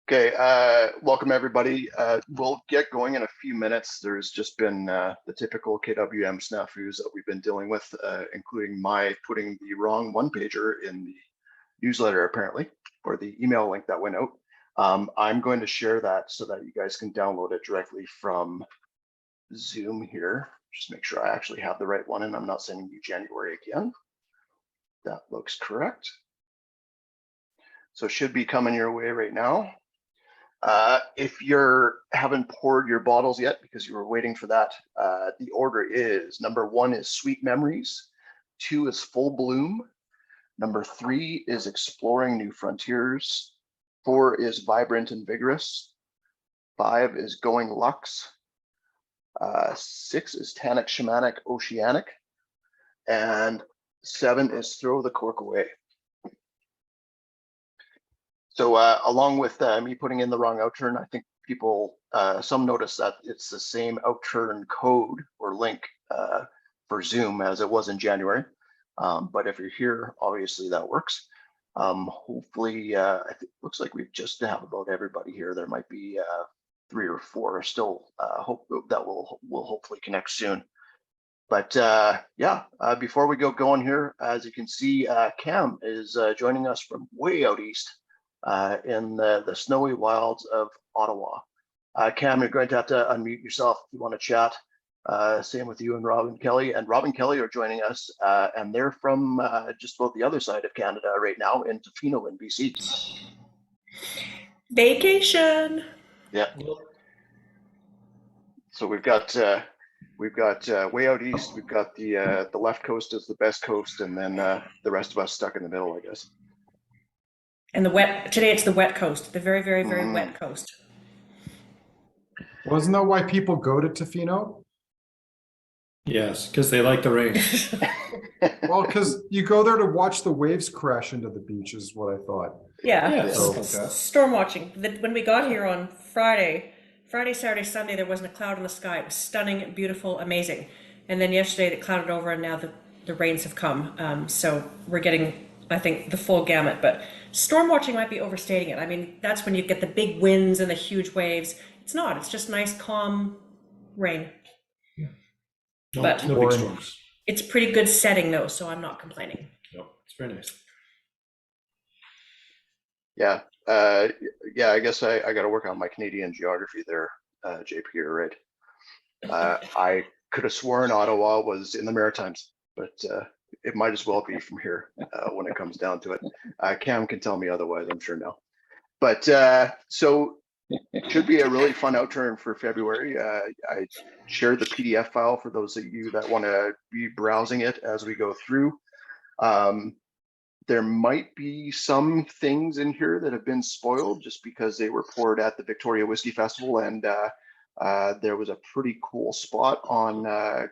Okay, welcome everybody. We'll get going in a few minutes. There's just been the typical KWM snafus that we've been dealing with, including my putting the wrong one-pager in the newsletter, apparently, or the email link that went out. I'm going to share that so that you guys can download it directly from Zoom here. Just make sure I actually have the right one and I'm not sending you January again. That looks correct. So it should be coming your way right now. If you haven't poured your bottles yet because you were waiting for that, the order is number 1 is Sweet Memories, 2 is Full Bloom, number 3 is Exploring New Frontiers, 4 is Vibrant and Vigorous, 5 is Going Lux, 6 is Tannic Shamanic Oceanic, and 7 is Throw the Cork Away. So along with me putting in the wrong Outturn, I think people, some notice that it's the same Outturn code or link for Zoom as it was in January. But if you're here, obviously that works. Hopefully, I think it looks like we just have about everybody here. There might be 3 or 4 still. Hope that will hopefully connect soon. But yeah, before we go going here, as you can see, Cam is joining us from way out east. In the snowy wilds of Ottawa. Cam, you're going to have to unmute yourself if you want to chat. Same with you and Robin Kelly. And Robin Kelly are joining us, and they're from just about the other side of Canada right now in Tofino in BC. Vacation. Yeah. So we've got way out east. We've got the left coast is the best coast, and then the rest of us stuck in the middle, I guess. And the wet, today it's the wet coast, the very, very, very wet coast. Wasn't that why people go to Tofino? Yes, because they like the rain. Well, because you go there to watch the waves crash into the beach is what I thought. Yeah, So, storm watching. When we got here on Friday, Saturday, Sunday, there wasn't a cloud in the sky. It was stunning, beautiful, amazing. And then yesterday it clouded over and now the rains have come. So we're getting, I think, the full gamut, but storm watching might be overstating it. I mean, that's when you get the big winds and the huge waves. It's not, it's just nice, calm rain. Yeah. But no big storms. It's a pretty good setting though, so I'm not complaining. No, it's very nice. Yeah, yeah. I guess I got to work on my Canadian geography there, JP. You're right. I could have sworn Ottawa was in the Maritimes, but it might as well be from here when it comes down to it. Cam can tell me otherwise, I'm sure now. But so it should be a really fun Outturn for February. I shared the PDF file for those of you that want to be browsing it as we go through. There might be some things in here that have been spoiled just because they were poured at the Victoria Whisky Festival, and there was a pretty cool spot on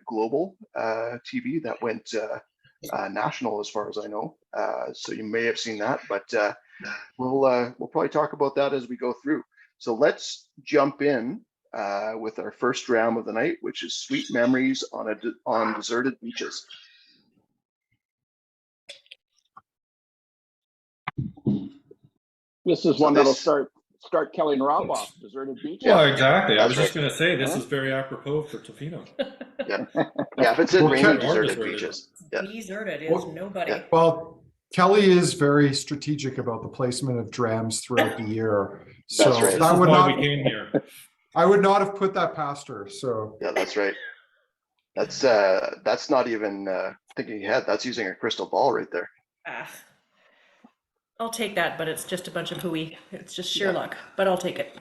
Global TV that went national, as far as I know. So you may have seen that, but we'll probably talk about that as we go through. So let's jump in with our first dram of the night, which is Sweet Memories on Deserted Beaches. This is one that'll start Kelly and Rob off, Deserted Beach. Well, exactly. I was That's just going to say, this is very apropos for Tofino. Yeah, if it's in rainy deserted deserted. beaches. Yeah. Deserted is nobody. Yeah. Well, Kelly is very strategic about the placement of drams throughout the year. So That's right. that would Why not, we came here. I would not have put that past her. So Yeah, that's right. That's not even thinking ahead. That's using a crystal ball right there. I'll take that, but it's just a bunch of hooey. It's just sheer luck, but I'll take it.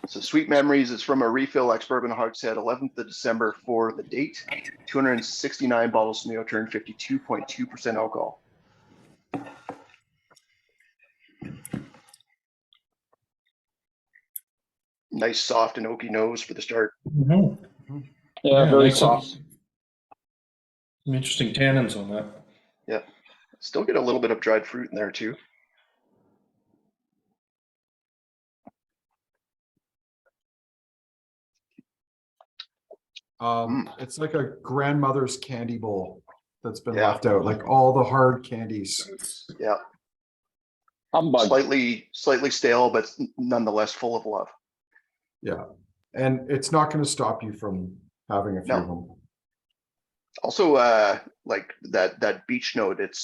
So Sweet Memories is from a refill ex-bourbon hogshead, 11th of December for the date. 269 bottles from the Outturn, 52.2% alcohol. Nice soft and oaky nose for the start. Mm-hmm. Yeah, very nice soft. Some interesting tannins on that. Yeah, still get a little bit of dried fruit in there too. it's like a grandmother's candy bowl that's been left out, like all the hard candies. Yeah. Humbug. slightly stale, but nonetheless full of love. Yeah. And it's not going to stop you from having a few No. of them. Also, like that beach note, it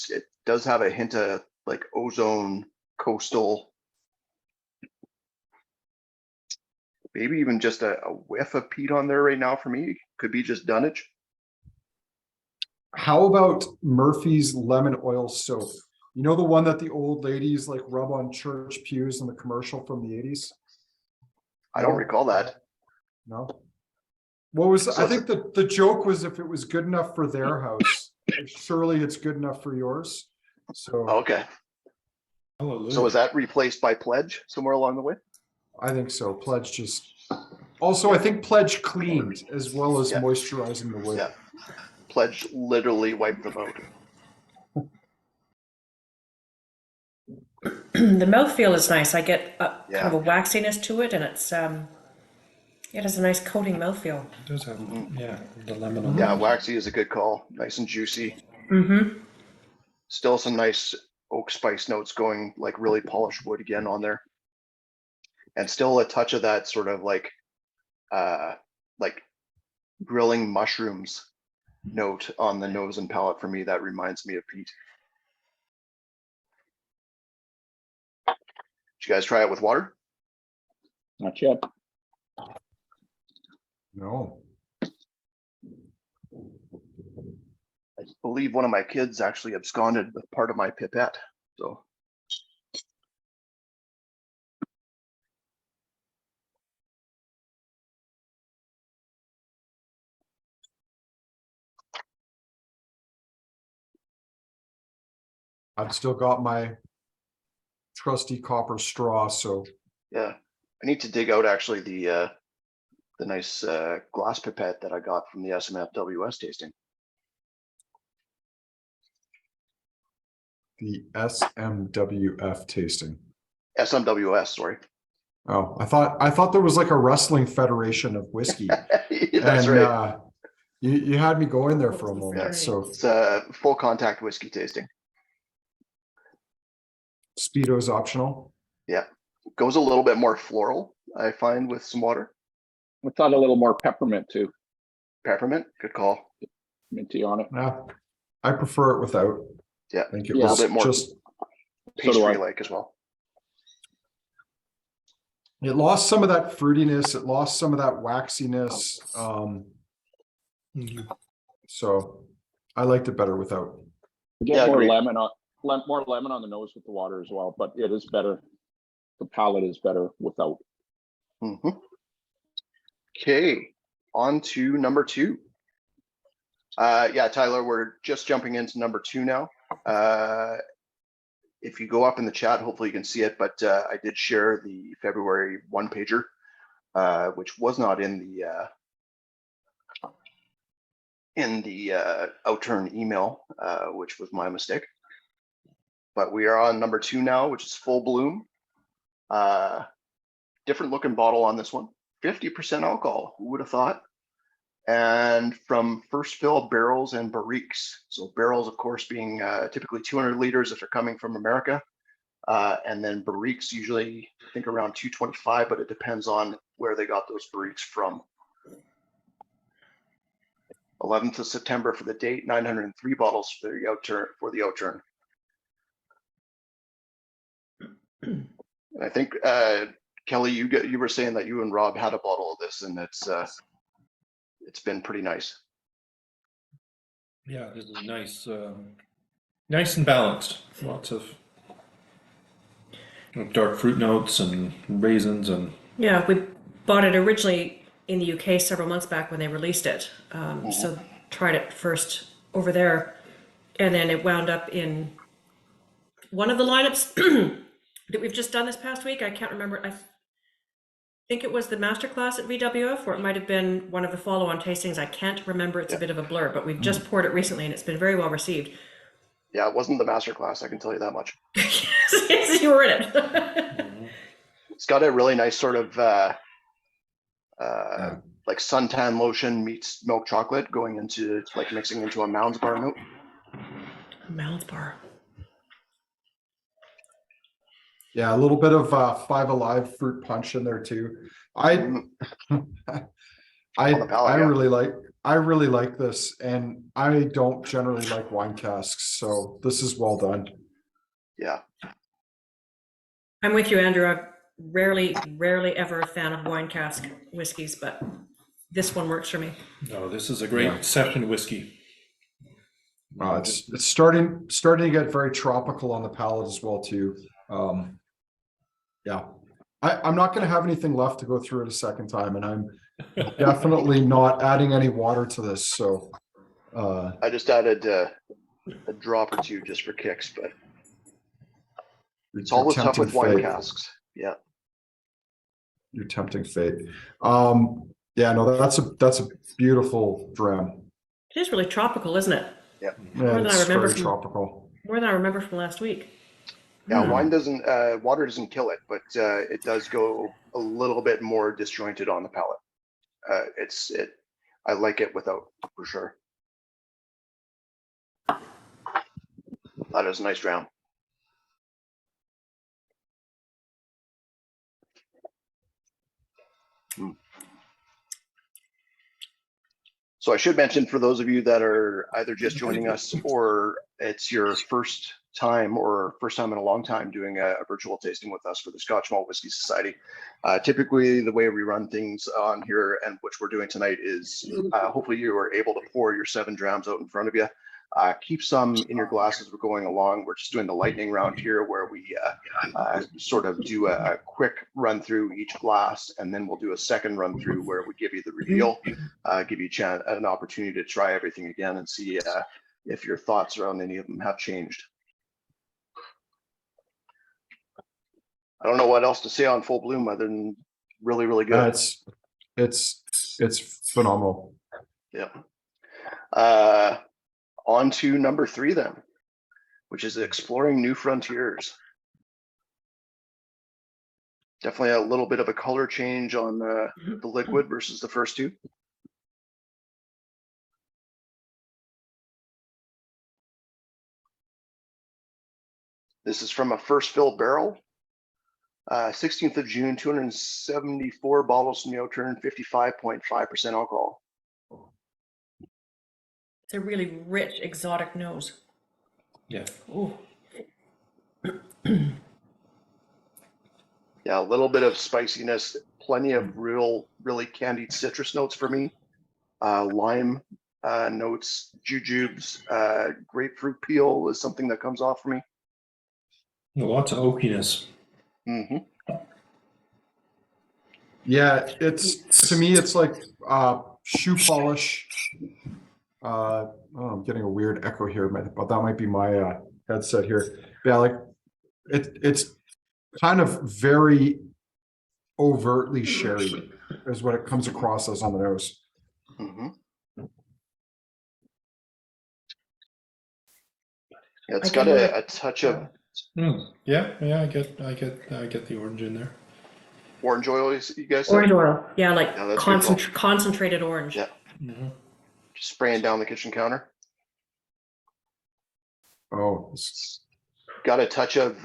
does have a hint of like ozone, coastal, maybe even just a whiff of peat on there right now for me. Could be just dunnage. How about Murphy's lemon oil soap? You know, the one that the old ladies like rub on church pews in the commercial from the 80s? I don't No? recall that. No. What was, So I think the joke was if it was good enough for their house, surely it's good enough for yours. So Okay. Hallelujah. So is that replaced by Pledge somewhere along the way? I think so. Pledge just, also I think Pledge cleaned as well as Yeah. moisturizing the wood. Yeah. Pledge literally wiped them out. The mouthfeel is nice. I get kind Yeah. of a waxiness to it, and it's it has a nice coating mouthfeel. It does have, Mhm. yeah, the lemon on Yeah, it. waxy is a good call. Nice and juicy. Mm-hmm. Still some nice oak spice notes going, like really polished wood again on there. And still a touch of that sort of like grilling mushrooms note on the nose and palate for me. That reminds me of peat. Did you guys try it with water? Not yet. No. I believe one of my kids actually absconded with part of my pipette. So I've still got my trusty copper straw, so yeah, I need to dig out actually the nice glass pipette that I got from the SMWS tasting. the SMWF tasting. SMWS, sorry. Oh, I thought there was like a wrestling federation of whiskey. That's And right. you had me going there for a moment. Yeah. So It's a full contact whiskey tasting. Speedo's optional. Yeah, goes a little bit more floral, I find, with some water. I thought a little more peppermint too. Peppermint, good call. Minty on it. Yeah, I prefer it without. Yeah, I think a it Yeah. little was bit more just, So do I. pastry-like as well. it lost some of that fruitiness. It lost some of that waxiness. Mhm. So I liked it better without. You get Yeah, more agreed. lemon on more lemon on the nose with the water as well, but it is better. The palate is better without. Mhm. Okay, on to number 2. Yeah, Tyler, we're just jumping into number 2 now. If you go up in the chat, hopefully you can see it, but I did share the February 1-pager, which was not in the Outturn email, which was my mistake. But we are on number 2 now, which is Full Bloom. Different looking bottle on this one. 50% alcohol, who would have thought? And from first fill barrels and barriques. So barrels, of course, being typically 200 liters if they're coming from America. And then barriques usually, I think, around 225, but it depends on where they got those barriques from. 11th of September for the date, 903 bottles for the Outturn. And I think Kelly, you were saying that you and Rob had a bottle of this, and it's been pretty nice. Yeah, this is nice. Nice and balanced. Lots of dark fruit notes and raisins and Yeah, we bought it originally in the UK several months back when they released it. So tried it first over there, and then it wound up in one of the lineups that we've just done this past week. I can't remember. I think it was the masterclass at VWF, or it might have been one of the follow-on tastings. I can't remember. It's a bit of a blur, but we've just poured it recently, and it's been very well received. Yeah, it wasn't the master class, I can tell you that much. Yes, you were in it. It's got a really nice sort of like suntan lotion meets milk chocolate going into like mixing into a Mounds bar note. Malt bar. Yeah, a little bit of Five Alive fruit punch in there too. I Mm, I on the palate, I yeah. really like this, and I don't generally like wine casks, so this is well done. Yeah. I'm with you, Andrew. I'm rarely ever a fan of wine cask whiskeys, but this one works for me. No, this is a great Yeah. session whiskey. It's starting to get very tropical on the palate as well too. Yeah, I'm not going to have anything left to go through it a second time, and I'm definitely not adding any water to this. So, I just added a drop or two just for kicks, but it's always tough with wine casks. Yeah. You're tempting fate. Yeah, no, that's a beautiful dram. It is really tropical, isn't it? Yeah. Yeah, More than I it's remember very from- tropical. More than I remember from last week. Yeah, wine doesn't, water doesn't kill it, but it does go a little bit more disjointed on the palate. I like it without, for sure. That is a nice dram. So I should mention, for those of you that are either just joining us or it's your first time or first time in a long time doing a virtual tasting with us for the Scotch Malt Whisky Society. Typically the way we run things on here, and which we're doing tonight, is hopefully you are able to pour your 7 drams out in front of you. Keep some in your glasses as we're going along. We're just doing the lightning round here, where we sort of do a quick run through each glass, and then we'll do a second run through where we give you the reveal, give you an opportunity to try everything again and see if your thoughts around any of them have changed. I don't know what else to say on Full Bloom other than really, really good. It's phenomenal. Yeah. On to number 3 then, which is exploring new frontiers. Definitely a little bit of a color change on the liquid versus the first 2. This is from a first fill barrel. 16th of June, 274 bottles from the Outturn, 55.5% alcohol. It's a really rich, exotic nose. Yeah. Ooh. Yeah, a little bit of spiciness, plenty of really candied citrus notes for me. Lime notes, jujubes, grapefruit peel is something that comes off for me. Lots of oakiness. Mm-hmm. Yeah, to me, it's like shoe polish. Oh, I'm getting a weird echo here, but that might be my headset here. Yeah, like it's kind of very overtly sherry is what it comes across as on the nose. Mm-hmm. Yeah, it's got a touch of Yeah, I get the orange in there. orange oil, you guys said? Orange oil. Yeah, like Yeah, that's beautiful. concentrated orange. Yeah. Just spraying down the kitchen counter. Oh, It's got a touch of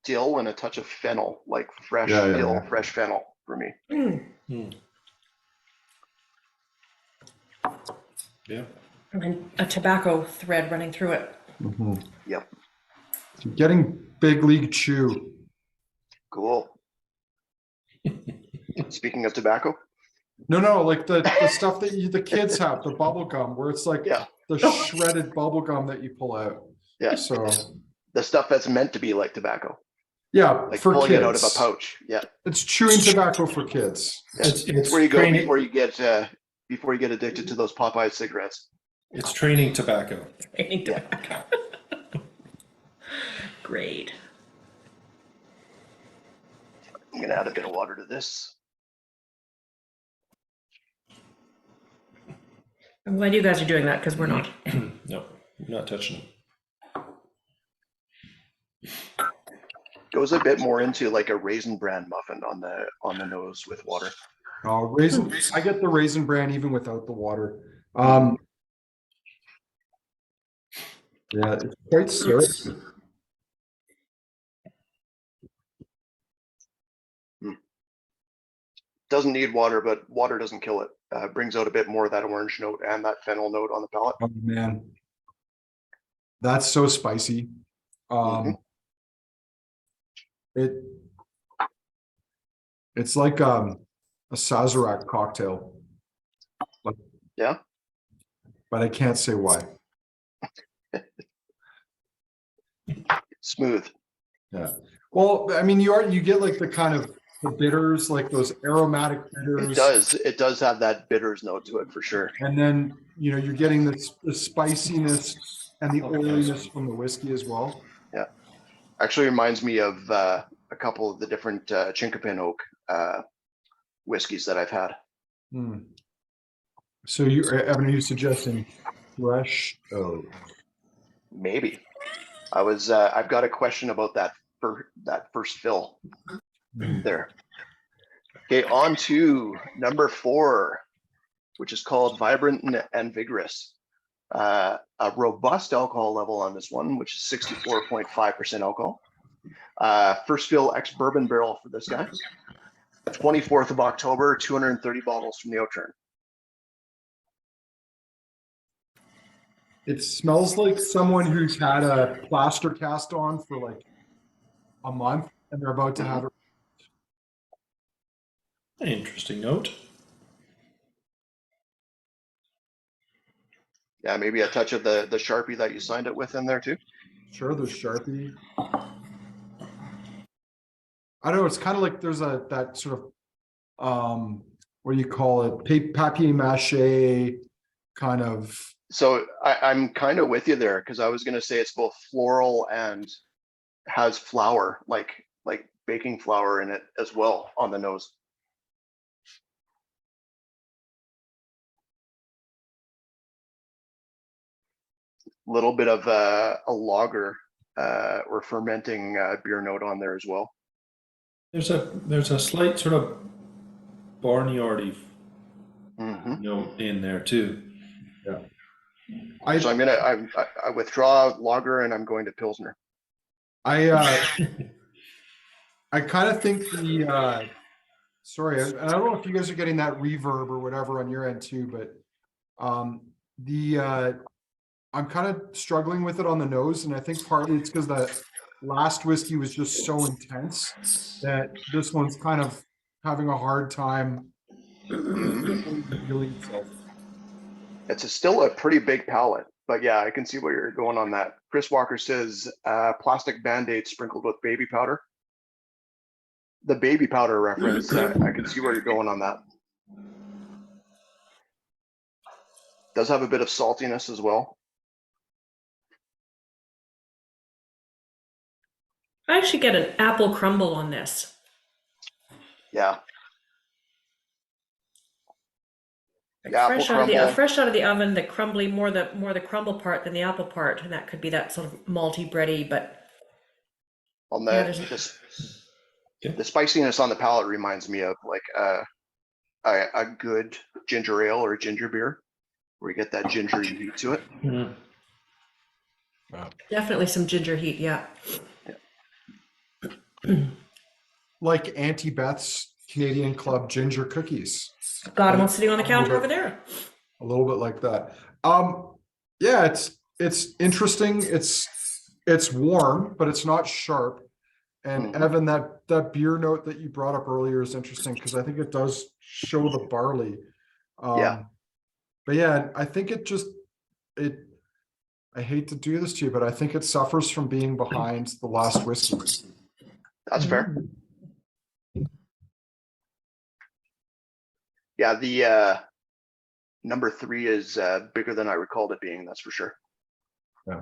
dill and a touch of fennel, like fresh dill, yeah. fresh fennel for me. Yeah. And a tobacco thread running through it. Yep. I'm getting big league chew. Cool. Speaking of tobacco. No, like the stuff that the kids have, the bubble gum, where it's like the shredded bubble gum that you pull out. Yeah. So the stuff that's meant to be like tobacco. Yeah, Like for pulling kids. it out of a pouch. Yeah. It's chewing tobacco for kids. Yeah. It's where you go training, before you get addicted to those Popeye cigarettes. it's training tobacco. Training tobacco. Great. I'm gonna add a bit of water to this. I'm glad you guys are doing that because we're not. No, we're not touching them. Goes a bit more into like a raisin bran muffin on the nose with water. Raisin. I get the raisin bran even without the water. Yeah, it's quite syrupy. Doesn't need water, but water doesn't kill it. Brings out a bit more of that orange note and that fennel note on the palate. Oh man, that's so spicy. It's like a Sazerac cocktail. Yeah. But I can't say why. Smooth. Yeah. Well, I mean, you get like the kind of the bitters, like those aromatic bitters. It does have that bitters note to it for sure. And then, you're getting the spiciness and the oiliness from the whiskey as well. Yeah. Actually reminds me of a couple of the different Chinkapin oak whiskeys that I've had. So Evan, are you suggesting fresh oak? Maybe. I've got a question about that for that first fill there. Okay, on to number 4, which is called Vibrant and Vigorous. A robust alcohol level on this one, which is 64.5% alcohol. First fill ex-bourbon barrel for this guy. 24th of October, 230 bottles from the Outturn. It smells like someone who's had a plaster cast on for like a month and they're about to have it. Interesting note. Yeah, maybe a touch of the Sharpie that you signed it with in there too. Sure, there's Sharpie. I don't know, it's kind of like there's that sort of what do you call it? Papier mâché kind of. So I'm kind of with you there because I was going to say it's both floral and has flour, like baking flour in it as well on the nose. Little bit of a lager or fermenting beer note on there as well. There's a slight sort of barnyardy note in there too. Yeah. So I withdraw lager and I'm going to Pilsner. I kind of think sorry, I don't know if you guys are getting that reverb or whatever on your end too, but I'm kind of struggling with it on the nose, and I think partly it's because the last whiskey was just so intense that this one's kind of having a hard time revealing itself. It's still a pretty big palette, but yeah, I can see where you're going on that. Chris Walker says plastic Band-Aid sprinkled with baby powder. The baby powder reference, I can see where you're going on that. Does have a bit of saltiness as well. I actually get an apple crumble on this. Yeah. Like Yeah, fresh apple out of crumble. fresh out of the oven, the crumbly, more the crumble part than the apple part, and that could be that sort of malty bready, but On yeah, the spiciness on the palate reminds me of like a good ginger ale or ginger beer, where you get that gingery heat to it. definitely some ginger heat. Yeah. Like Auntie Beth's Canadian Club ginger cookies. Got them all sitting on the counter over there. A little bit like that. Yeah, it's interesting. It's warm, but it's not sharp. And Evan, that beer note that you brought up earlier is interesting because I think it does show the barley. Yeah. But yeah, I think I hate to do this to you, but I think it suffers from being behind the last whiskey. That's fair. Yeah, the number 3 is bigger than I recalled it being, that's for sure. Yeah.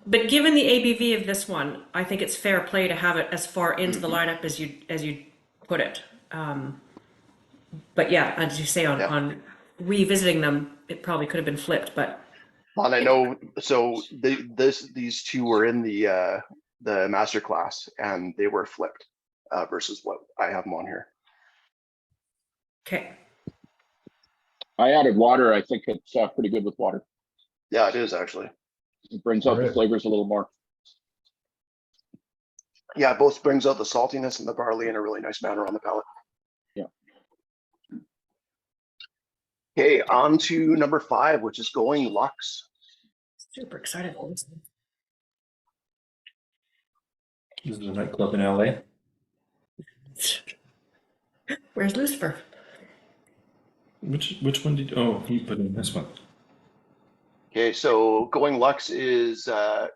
But given the ABV of this one, I think it's fair play to have it as far into the lineup as you put it. But yeah, as you say, on revisiting them, it probably could have been flipped. But and I know, so these two were in the master class, and they were flipped versus what I have them on here. okay. I added water. I think it's pretty good with water. Yeah, it is actually. It brings out the flavors a little more. Yeah, both brings out the saltiness and the barley in a really nice manner on the palate. Yeah. Okay, on to number 5, which is Going Lux. Super excited. This is the nightclub in LA. Where's Lucifer? Which one did? Oh, he put in this one. Okay, so Going Lux is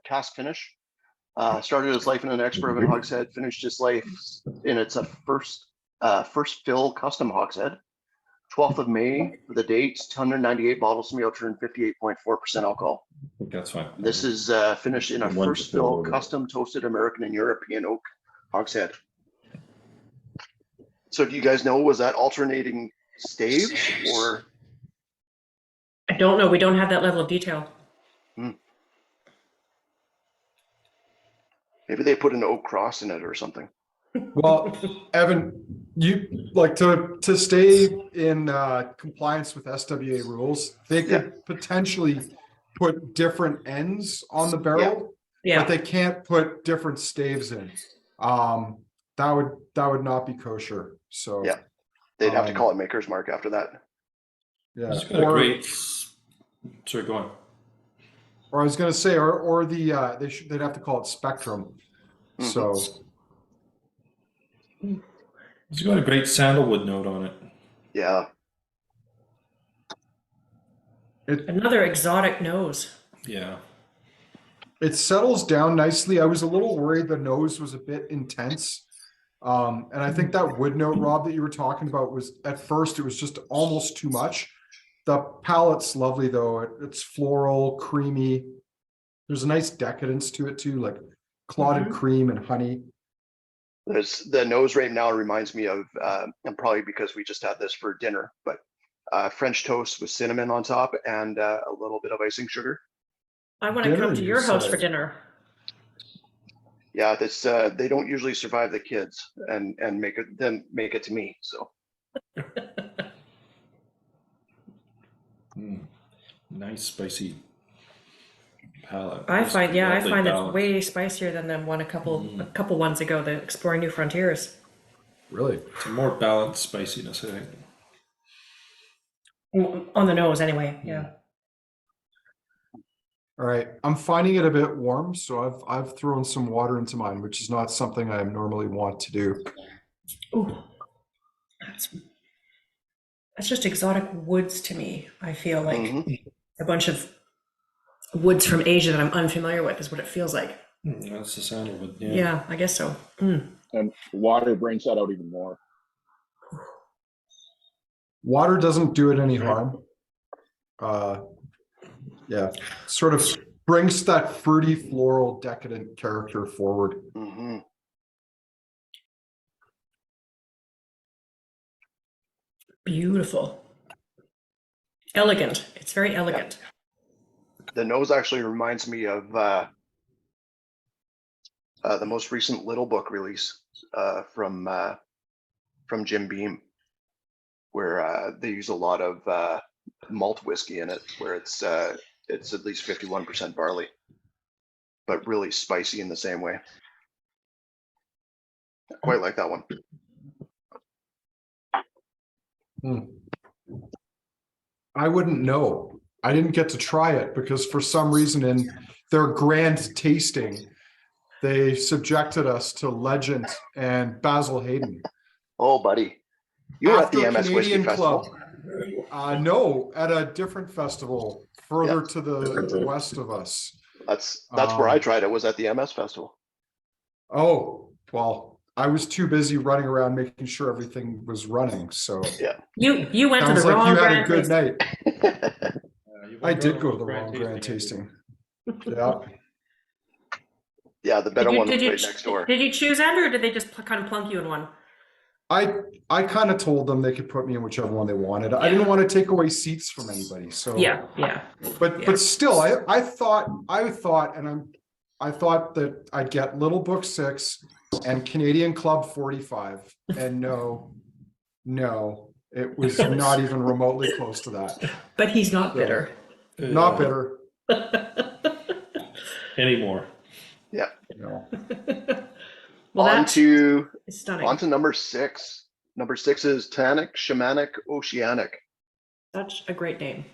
cask finish. Started his life in an ex-bourbon hogshead, finished his life in its first fill custom hogshead. 12th of May, the date, 198 bottles from Outturn, 58.4% alcohol. I think that's fine. This is finished in a One first fill fill order. custom toasted American and European oak hogshead. So do you guys know, was that alternating staves or? I don't know. We don't have that level of detail. Maybe they put an oak cross in it or something. Well, Evan, you like to stay in compliance with SWA rules. They could potentially put different ends on the barrel, Yeah. but they can't put different staves in. That would not be kosher. So Yeah. They'd have to call it Maker's Mark after that. yeah. It's got a great. Sorry, go on. Or I was going to say, or the they'd have to call it Spectrum. So It's got a great sandalwood note on it. Yeah. Another exotic nose. Yeah. it settles down nicely. I was a little worried the nose was a bit intense. And I think that wood note, Rob, that you were talking about was at first it was just almost too much. The palate's lovely though. It's floral, creamy. There's a nice decadence to it too, like clotted cream and honey. The nose right now reminds me of, and probably because we just had this for dinner, but French toast with cinnamon on top and a little bit of icing sugar. I want to Dinner, come to you your house for said. dinner. Yeah, this they don't usually survive the kids and make it to me. So Nice spicy palate. I find it's balance. way spicier than the one a couple ones ago, the Exploring New Frontiers. Really? It's a more balanced spiciness, I think. On the nose, anyway. Yeah. All right. I'm finding it a bit warm, so I've thrown some water into mine, which is not something I normally want to do. Ooh, that's just exotic woods to me. I feel like a bunch of woods from Asia that I'm unfamiliar with is what it feels like. That's the sandalwood. Yeah. Yeah, I guess so. And water brings that out even more. Water doesn't do it any harm. Yeah, sort of brings that fruity, floral, decadent character forward. Beautiful. Elegant. It's very elegant. the nose actually reminds me of the most recent Little Book release from Jim Beam, where they use a lot of malt whiskey in it, where it's at least 51% barley, but really spicy in the same way. Quite like that one. I wouldn't know. I didn't get to try it because for some reason in their grand tasting, they subjected us to Legend and Basil Hayden. Oh, buddy. You were at the MS Canadian Whiskey Club. Festival. No, at a different festival further to the west of us. That's where I tried it, was at the MS Festival. Oh, well, I was too busy running around making sure everything was running. So Yeah. You went sounds to the like wrong you had a grand good tasting. night. I did go to the wrong grand tasting. Yeah. Yeah, the better one was Did you right next door. Did you choose Andrew, or did they just kind of plunk you in one? I kind of told them they could put me in whichever one they wanted. I didn't want to take away seats from anybody. So but still, I thought that I'd get Little Book 6 and Canadian Club 45, and no, it was not even remotely close to that. But he's not bitter. Not bitter. Anymore. Yeah. No. Well, on to stunning. number 6. Number 6 is Tannic, Shamanic, Oceanic. Such a great name.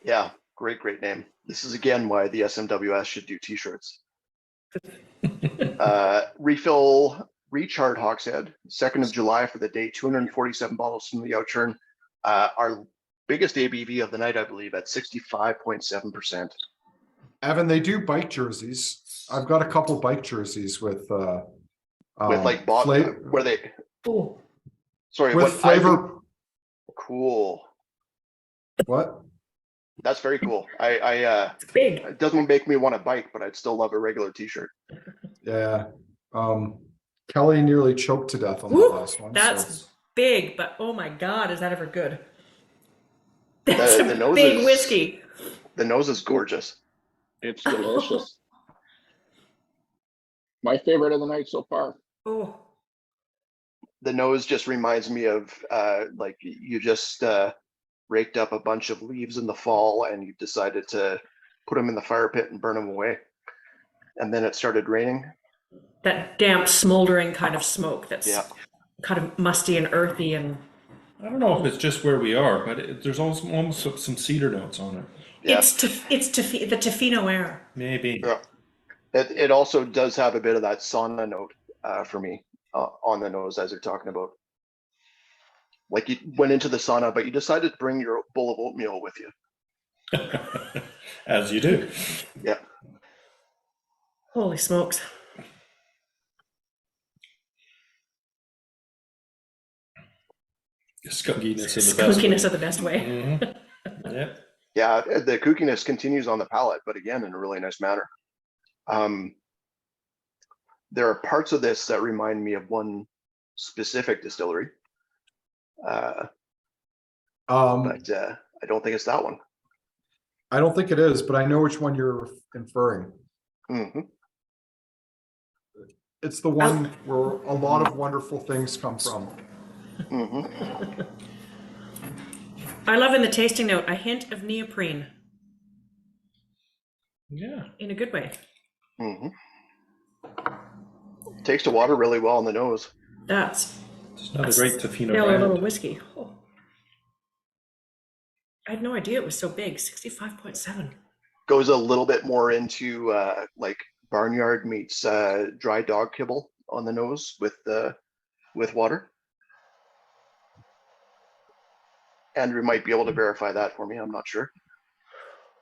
Yeah, great name. This is again why the SMWS should do t-shirts. Refill Recharred Hogshead, 2nd of July for the day, 247 bottles from the Outturn. Our biggest ABV of the night, I believe, at 65.7%. Evan, they do bike jerseys. I've got a couple bike jerseys with Like where they, Oh, sorry, with what I think, flavor. cool. What? That's very cool. it's big. It doesn't make me want to bike, but I'd still love a regular t-shirt. Yeah. Kelly nearly choked to death on the Woo, last one. that's big, but oh my God, is that ever good? That's The a nose big is- whiskey. The nose is gorgeous. It's delicious. My favorite of the night so far. Oh, The nose just reminds me of like you just raked up a bunch of leaves in the fall and you decided to put them in the fire pit and burn them away. And then it started raining. that damp, smoldering kind of smoke that's Yeah. kind of musty and earthy and I don't know if it's just where we are, but there's also almost some cedar notes on it. Yeah. the Tofino air. Maybe. Yeah. It also does have a bit of that sauna note for me on the nose as you're talking about. Like you went into the sauna, but you decided to bring your bowl of oatmeal with you. As you do. Yeah. Holy smokes. Skunkiness in the best way. Skunkiness of the best way. Mhm. Yeah. Yeah, the kookiness continues on the palate, but again, in a really nice manner. There are parts of this that remind me of one specific distillery, but I don't think it's that one. I don't think it is, but I know which one you're inferring. Hmm. It's the one where a lot of wonderful things come from. Hmm. I love in the tasting note a hint of neoprene Yeah. in a good way. Hmm. Takes the water really well on the nose. That's It's not a great Tofino stellar little brand. whiskey. Oh. I had no idea it was so big. 65.7. Goes a little bit more into like barnyard meets dry dog kibble on the nose with water. Andrew might be able to verify that for me. I'm not sure.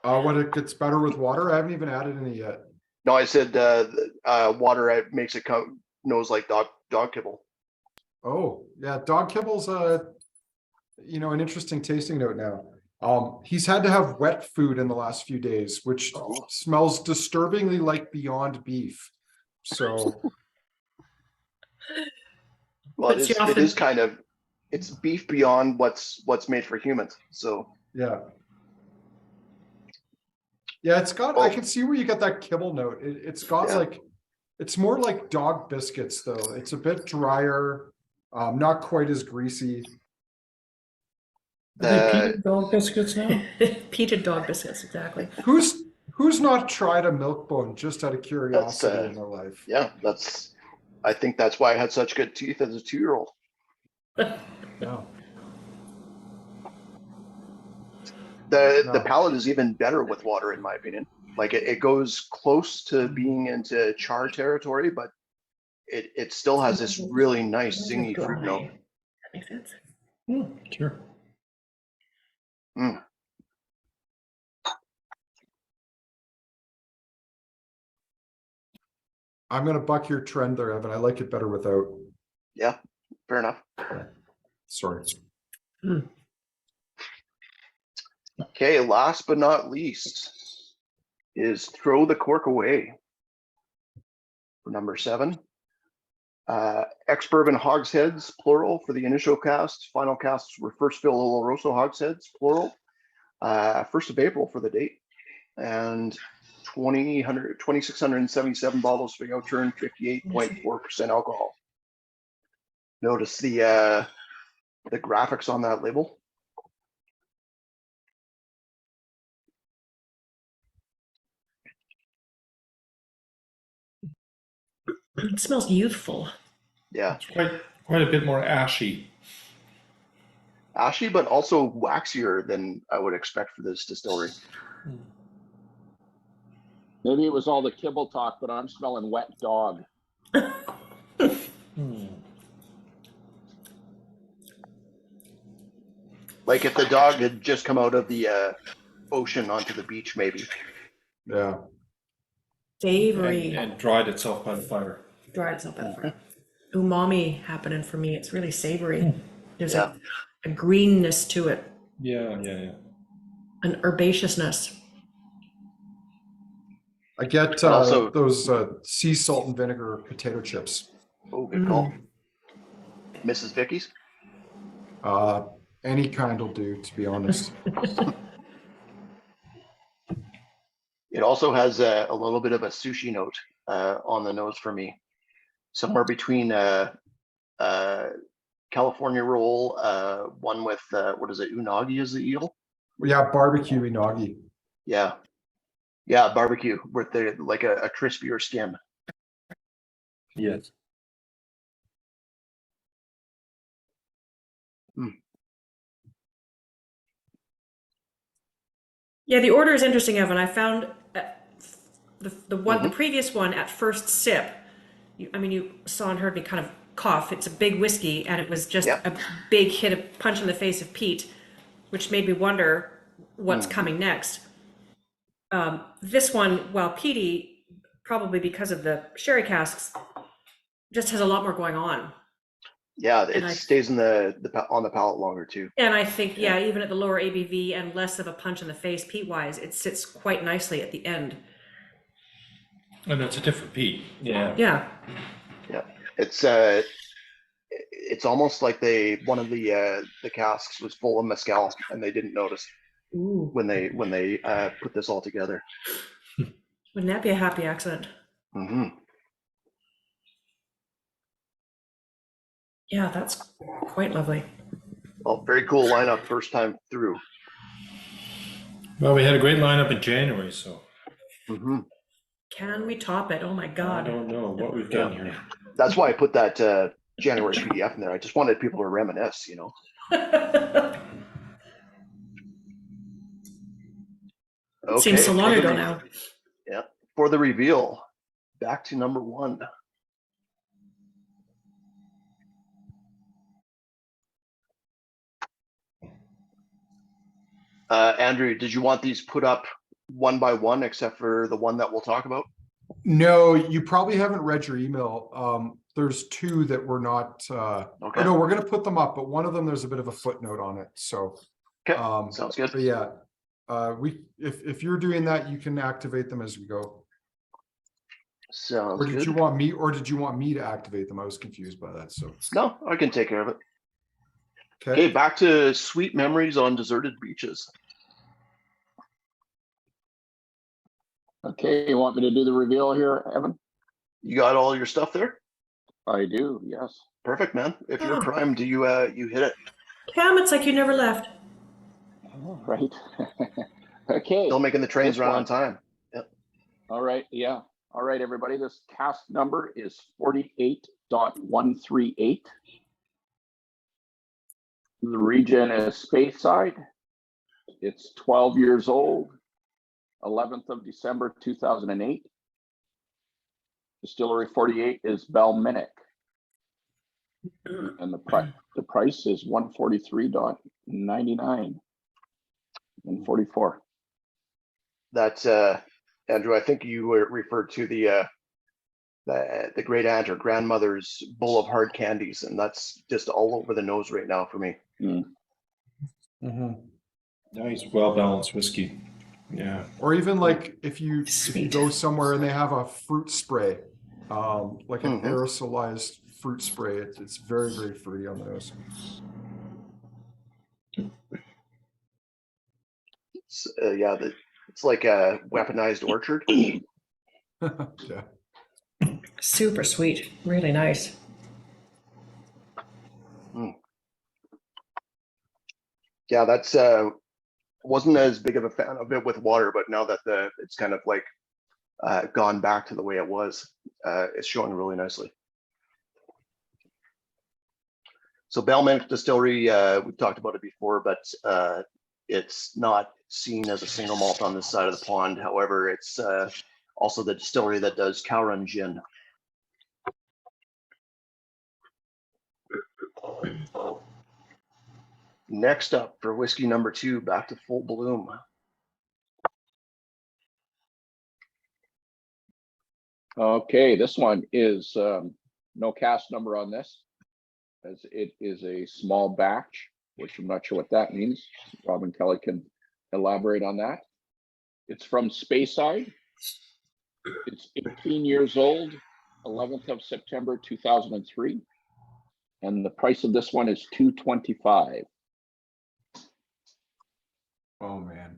When it gets better with water, I haven't even added any yet. No, I said water makes it come nose like dog kibble. Oh, yeah, dog kibble's an interesting tasting note now. He's had to have wet food in the last few days, which smells disturbingly like Beyond Beef. So, Well, Puts you off it the- is kind of, it's beef beyond what's made for humans. So yeah. Yeah, it's got, I can see where you get that kibble note. It's got Yeah. like, it's more like dog biscuits though. It's a bit drier, not quite as greasy. Are they peanut dog biscuits now? Peated dog biscuits, exactly. Who's not tried a milk bone just out of curiosity in their life? yeah, I think that's why I had such good teeth as a 2-year-old. No. The palate is even better with water, in my opinion. Like it goes close to being into char territory, but it still has this really nice zingy fruit note. That makes sense. Sure. Mm. I'm gonna buck your trend there, Evan. I like it better without. Yeah, fair enough. Sorry. Okay, last but not least is Throw the Cork Away for number 7. Ex-bourbon hogsheads, plural, for the initial cast. Final casts were first fill Oloroso hogsheads, plural. 1st of April for the date. And 2,677 bottles for the Outturn, 58.4% alcohol. Notice the graphics on that label. It smells youthful. Yeah, It's quite a bit more ashy. ashy, but also waxier than I would expect for this distillery. Maybe it was all the kibble talk, but I'm smelling wet dog. Like if the dog had just come out of the ocean onto the beach, maybe. Yeah. Savory. And dried itself by the fire. Dried itself by the fire. Umami happening for me. It's really savory. There's Yeah. a greenness to it, Yeah. an herbaceousness. I get also- those sea salt and vinegar potato chips. Oh, good call. Mrs. Vicky's? Any kind will do, to be honest. It also has a little bit of a sushi note on the nose for me. Somewhere between California roll, one with, what is it, unagi is the eel? Yeah, barbecue inagi. Yeah. Yeah, barbecue with the like a crispier skin. Yes. Yeah, the order is interesting, Evan. I found the one, the Mhm. previous one at first sip. You saw and heard me kind of cough. It's a big whiskey, and it was just Yeah. a big hit, a punch in the face of peat, which made me wonder what's coming next. This one, while peaty, probably because of the sherry casks, just has a lot more going on. Yeah, And it stays in on the palate longer too. And I think, yeah, even at the lower ABV and less of a punch in the face peat-wise, it sits quite nicely at the end. And it's a different peat. Yeah. Yeah. Yeah, it's almost like one of the casks was full of mezcal and they didn't notice Ooh. when they put this all together. Wouldn't that be a happy accident? Hmm. Yeah, that's quite lovely. Well, very cool lineup first time through. Well, we had a great lineup in January, so Hmm. Can we top it? Oh my I God. don't know what we've done here. That's why I put that January PDF in there. I just wanted people to reminisce, you know. Okay. Seems so long ago now. Yeah. For the reveal, back to number one. Andrew, did you want these put up one by one, except for the one that we'll talk about? No, you probably haven't read your email. There's two that we're not. Okay. Oh, no, we're going to put them up, but one of them there's a bit of a footnote on it. So, Okay. Sounds good. but yeah, if you're doing that, you can activate them as we go. Sounds Or did good. you want me? Or did you want me to activate them? I was confused by that. So, No, I can take care of it. okay. Okay, back to sweet memories on deserted beaches. Okay, you want me to do the reveal here, Evan? You got all your stuff there? I do, yes. Perfect, man. If you're primed, you hit it. Cam, it's like you never left. All right. Okay. Still making the trains This run one. on time. All right, yeah. All right, everybody, this cask number is 48.138. The region is Speyside. It's 12 years old, 11th of December, 2008. Distillery 48 is Balminic. And the price is 143.99 and 44. That's Andrew. I think you were referred to the great aunt or grandmother's bowl of hard candies, and that's just all over the nose right now for me. Nice, well balanced whiskey. Yeah. Or even like if you Sweet. go somewhere and they have a fruit spray, like an Mhm. aerosolized fruit spray, it's very, very fruity on the nose. It's, it's like a weaponized orchard. Yeah. Super sweet. Really nice. Yeah, that's wasn't as big of a fan of it with water, but now that it's kind of like gone back to the way it was, it's showing really nicely. So Belmont Distillery, we've talked about it before, but it's not seen as a single malt on this side of the pond. However, it's also the distillery that does Cowrun Gin. Next up for whiskey number 2, back to Full Bloom. Okay, this one is no cast number on this, as it is a small batch, which I'm not sure what that means. Robin Kelly can elaborate on that. It's from Speyside. It's 18 years old, 11th of September 2003, and the price of this one is $225. Oh, man.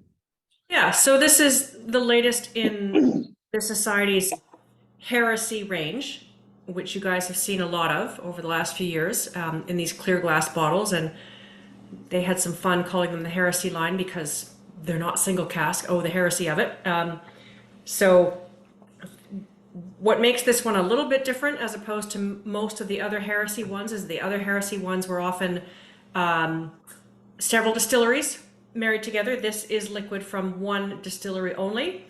Yeah, so this is the latest in the Society's Heresy range, which you guys have seen a lot of over the last few years in these clear glass bottles. And they had some fun calling them the Heresy line because they're not single cask. Oh, the heresy of it. So what makes this one a little bit different as opposed to most of the other Heresy ones is the other Heresy ones were often several distilleries married together. This is liquid from one distillery only.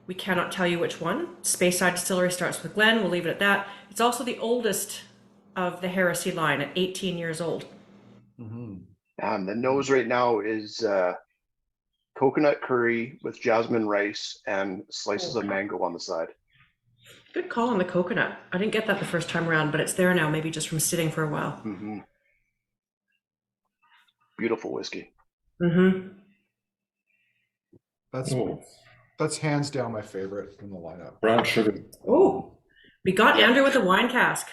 We cannot tell you which one. Speyside Distillery starts with Glen. We'll leave it at that. It's also the oldest of the Heresy line at 18 years old. Mm-hmm. The nose right now is coconut curry with jasmine rice and slices of mango on the side. Good call on the coconut. I didn't get that the first time around, but it's there now, maybe just from sitting for a while. Mm-hmm. Beautiful whiskey. Mm-hmm. That's hands down my favorite in the lineup. Brown sugar. Oh, we got Andrew with a wine cask.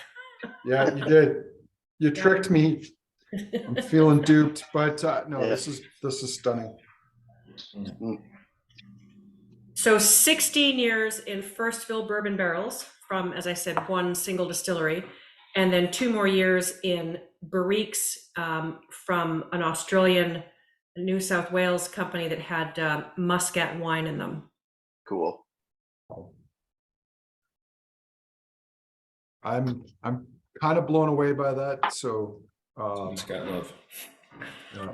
Yeah, you did. You tricked me. I'm feeling duped, but no, Yeah. this is stunning. Mm. So 16 years in first fill bourbon barrels from, as I said, one single distillery, and then 2 more years in barriques from an Australian New South Wales company that had Muscat wine in them. Cool. I'm kind of blown away by that. So Scott Love. yeah.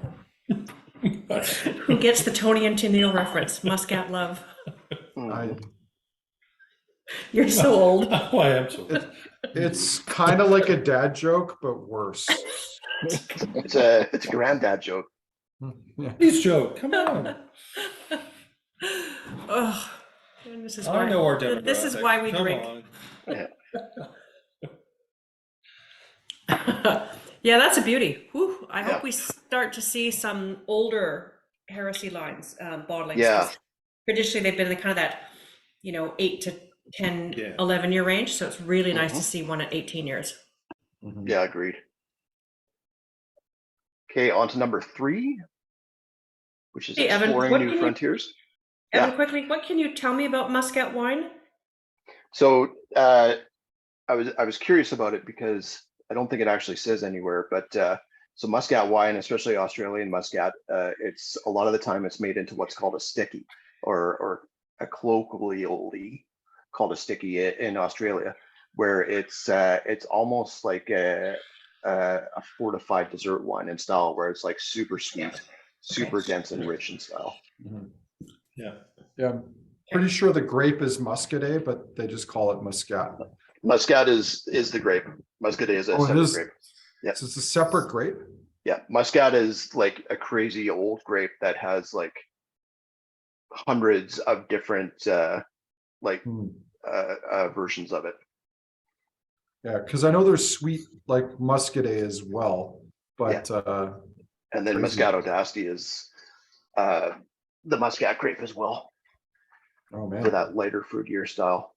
Who gets the Tony and Tennille reference? Muscat Love. You're so old. Oh, I am so. It's kind of like a dad joke, but worse. It's a granddad joke. Yeah. Please, Joe, come on. Oh, and this is I why. know our demographic. This is why we Come drink. on. Yeah, that's a beauty. Whew, I hope Yeah. we start to see some older Heresy lines, bottlings. Yeah. Traditionally, they've been in kind of that, 8 to 10, Yeah. 11-year range. So it's really nice Mhm. to see one at 18 years. Mhm. Yeah, agreed. Okay, on to number 3, which is Hey, Evan, exploring what new can you- frontiers. Evan, Yeah. quickly, what can you tell me about Muscat wine? So I was curious about it because I don't think it actually says anywhere, but so Muscat wine, especially Australian Muscat, it's a lot of the time it's made into what's called a sticky, or a colloquially called a sticky in Australia, where it's almost like a fortified dessert wine in style, where it's like super sweet, super dense and rich in style. Mhm. Yeah. Yeah, I'm pretty sure the grape is Muscadet, but they just call it Muscat. Muscat is the grape. Muscadet is a Oh, it separate is? grape. Yeah. So it's a separate grape? Yeah, Muscat is like a crazy old grape that has like hundreds of different versions of it. Yeah, because I know there's sweet like Muscadet as well, but And then Crazy. Muscat Audacity is the Muscat grape as well, oh for man. that lighter, fruitier style.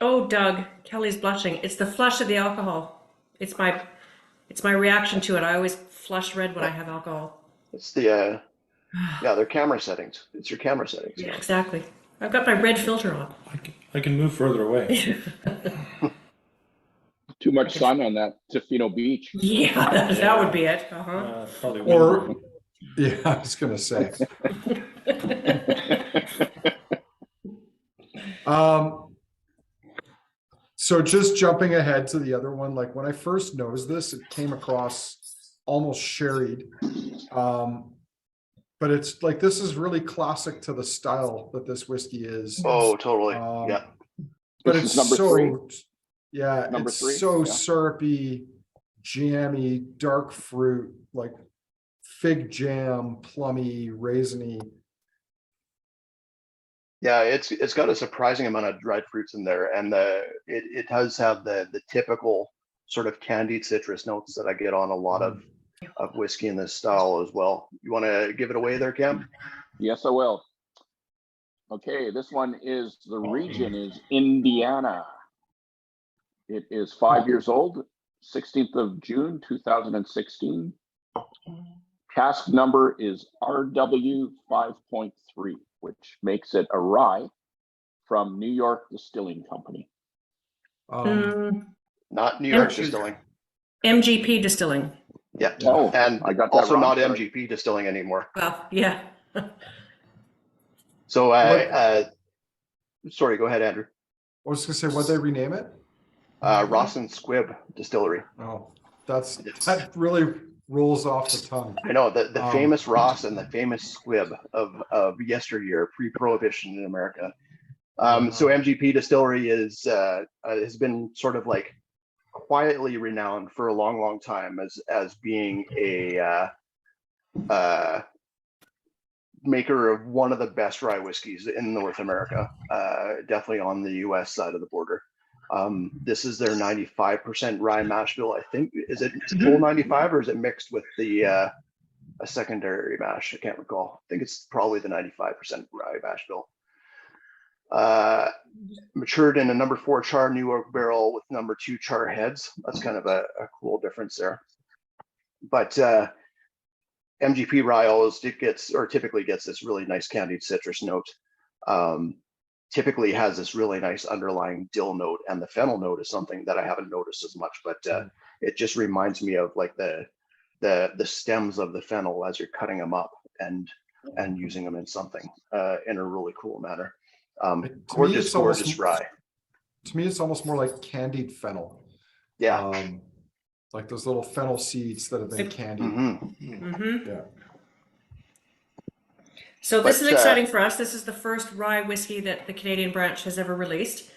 Oh, Doug, Kelly's blushing. It's the flush of the alcohol. It's my reaction to it. I always flush red when I have alcohol. It's the their camera settings. It's your camera settings. Yeah, exactly. I've got my red filter on. I can move further away. Too much sun on that Tofino Beach. Yeah, that would be it. Uh-huh. Probably Or yeah, I was gonna say. So just jumping ahead to the other one, like when I first noticed this, it came across almost sherried. But it's like, this is really classic to the style that this whiskey is. Oh, totally. Um, Yeah. But This it's is number so, three? yeah, Number it's three? so Yeah. syrupy, jammy, dark fruit, like fig jam, plummy, raisiny. Yeah, it's got a surprising amount of dried fruits in there, and it does have the typical sort of candied citrus notes that I get on a lot of whiskey in this style as well. You want to give it away there, Cam? Yes, I will. Okay, this one is, the region is Indiana. It is 5 years old, 16th of June, 2016. Cask number is RW 5.3, which makes it a rye from New York Distilling Company. Not New York Shoot. Distilling. MGP Distilling. Yeah. Oh, And I got that also wrong, not sorry. MGP Distilling anymore. Well, yeah. So, sorry, go ahead, Andrew. I was gonna say, what'd they rename it? Ross and Squibb Distillery. Oh, that really rolls off the tongue. I know the famous Ross and the famous Squibb of yesteryear, pre-prohibition in America. So MGP Distillery is has been sort of like quietly renowned for a long time as being a maker of one of the best rye whiskeys in North America, definitely on the US side of the border. This is their 95% rye mash bill. I think, is it full 95 or is it mixed with the a secondary mash? I can't recall. I think it's probably the 95% rye mash bill. Matured in a number 4 char New Oak barrel with number 2 char heads. That's kind of a cool difference there. But MGP rye always typically gets this really nice candied citrus note. Typically has this really nice underlying dill note, and the fennel note is something that I haven't noticed as much, but it just reminds me of like the stems of the fennel as you're cutting them up and using them in something in a really cool manner. Gorgeous rye. To me, it's almost more like candied fennel. Yeah. Like those little fennel seeds that have been candied. Yeah. So this is exciting for us. This is the first rye whiskey that the Canadian branch has ever released,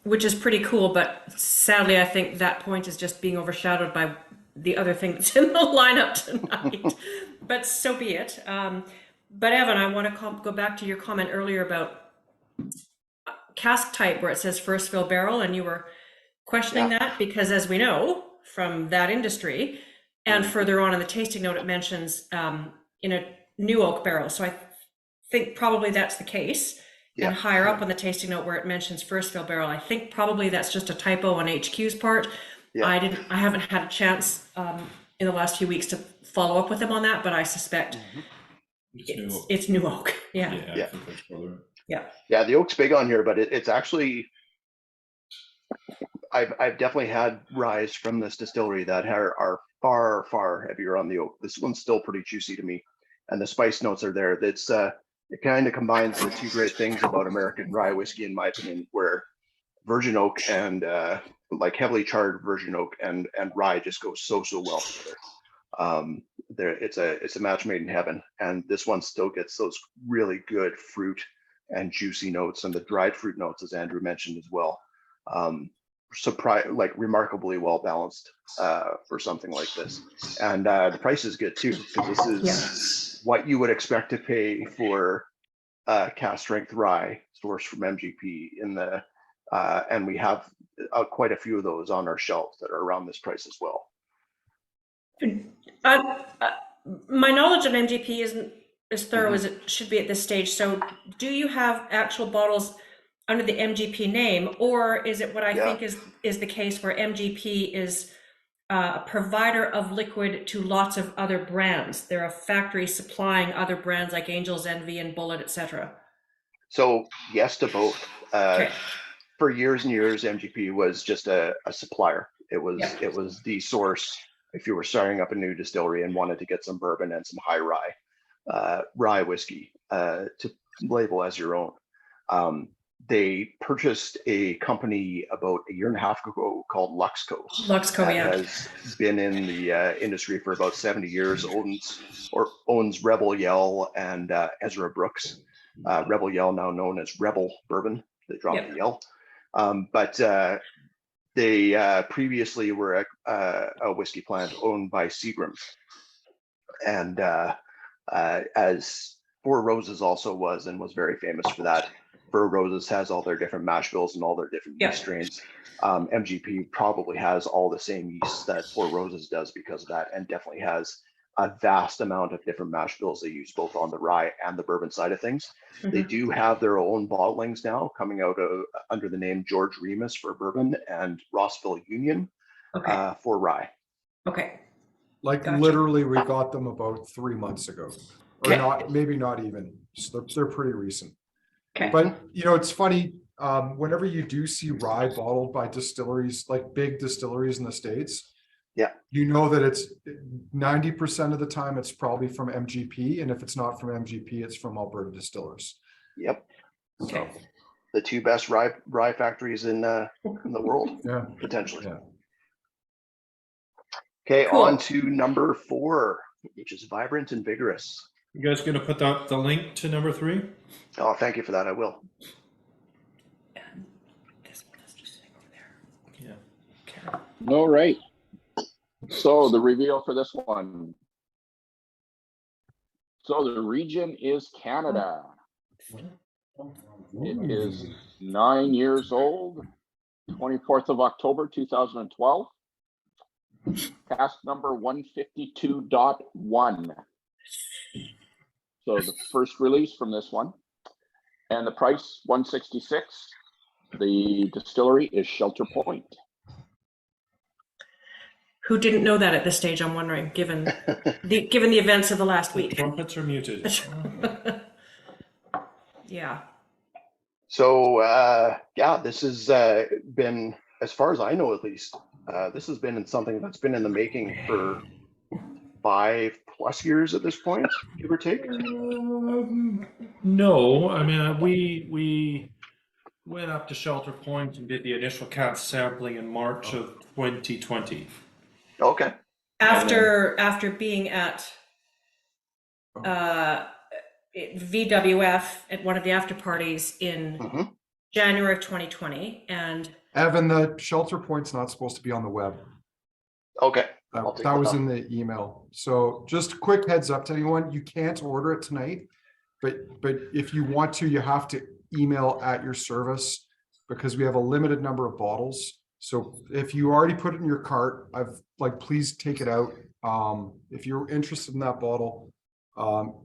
which is pretty cool. But sadly, I think that point is just being overshadowed by the other thing that's in the lineup tonight. But so be it. But Evan, I want to go back to your comment earlier about cask type, where it says first fill barrel, and you were questioning that because, as we know from that industry, and further on in the tasting note, it mentions in a New Oak barrel. So I think probably that's the case. And higher up on the tasting note where it mentions first fill barrel, I think probably that's just a typo on HQ's part. I haven't had a chance in the last few weeks to follow up with them on that, but I suspect it's New Oak. I think that's probably right. Yeah, the oak's big on here, but it's actually, I've definitely had ryes from this distillery that are far heavier on the oak. This one's still pretty juicy to me, and the spice notes are there. That's it kind of combines the two great things about American rye whiskey, in my opinion, where virgin oak and like heavily charred virgin oak and rye just go so well together. It's a match made in heaven, and this one still gets those really good fruit and juicy notes, and the dried fruit notes, as Andrew mentioned as well. Remarkably well balanced for something like this, and the price is good too, because this is what you would expect to pay for cask strength rye sourced from MGP in the and we have quite a few of those on our shelves that are around this price as well. My knowledge of MGP isn't as thorough as it should be at this stage. So do you have actual bottles under the MGP name, or is it what I think is the case where MGP is a provider of liquid to lots of other brands? They're a factory supplying other brands like Angel's Envy and Bullet, etc. So yes to both. For years and years, MGP was just a supplier. It was the source if you were starting up a new distillery and wanted to get some bourbon and some high rye whiskey to label as your own. they purchased a company about a year and a half ago called Luxco. Luxco, That yeah. has been in the industry for about 70 years, owns Rebel Yell and Ezra Brooks. Rebel Yell, now known as Rebel Bourbon, they dropped the Yell. But they previously were a whiskey plant owned by Seagram. And as Four Roses also was very famous for that. Four Roses has all their different mash bills and all their different yeast strains. MGP probably has all the same yeasts that Four Roses does because of that, and definitely has a vast amount of different mash bills they use both on the rye and the bourbon side of things. They do have their own bottlings now coming out under the name George Remus for bourbon and Rossville Union for rye. Okay. Like Gotcha. literally, we got them about 3 months ago, or Okay. not, maybe not even. So they're pretty recent. Okay. But you know, it's funny. Whenever you do see rye bottled by distilleries, like big distilleries in the States, you know that it's 90% of the time it's probably from MGP, and if it's not from MGP, it's from Alberta distillers. Yep. Okay. The two best rye factories in the world, potentially. Yeah. Okay, Cool. on to number 4, which is Vibrant and Vigorous. You guys gonna put the link to number 3? Oh, thank you for that. I will. And this one is just sitting over there. Yeah. Okay. All right. So the reveal for this one. So the region is Canada. It is 9 years old, 24th of October, 2012. Cask number 152.1. So the first release from this one. And the price, $166. The distillery is Shelter Point. Who didn't know that at this stage? I'm wondering, given the events of the last week. Trumpets are muted. Yeah. So this has been, as far as I know at least, this has been something that's been in the making for 5+ years at this point, give or take. No, I mean we went up to Shelter Point and did the initial cask sampling in March of 2020. Okay. After being at VWF at one of the after parties in January of 2020, and Evan, the Shelter Point's not supposed to be on the web. Okay. That was in the email. So just quick heads up to anyone, you can't order it tonight, but if you want to, you have to email at your service because we have a limited number of bottles. So if you already put it in your cart, please take it out. If you're interested in that bottle,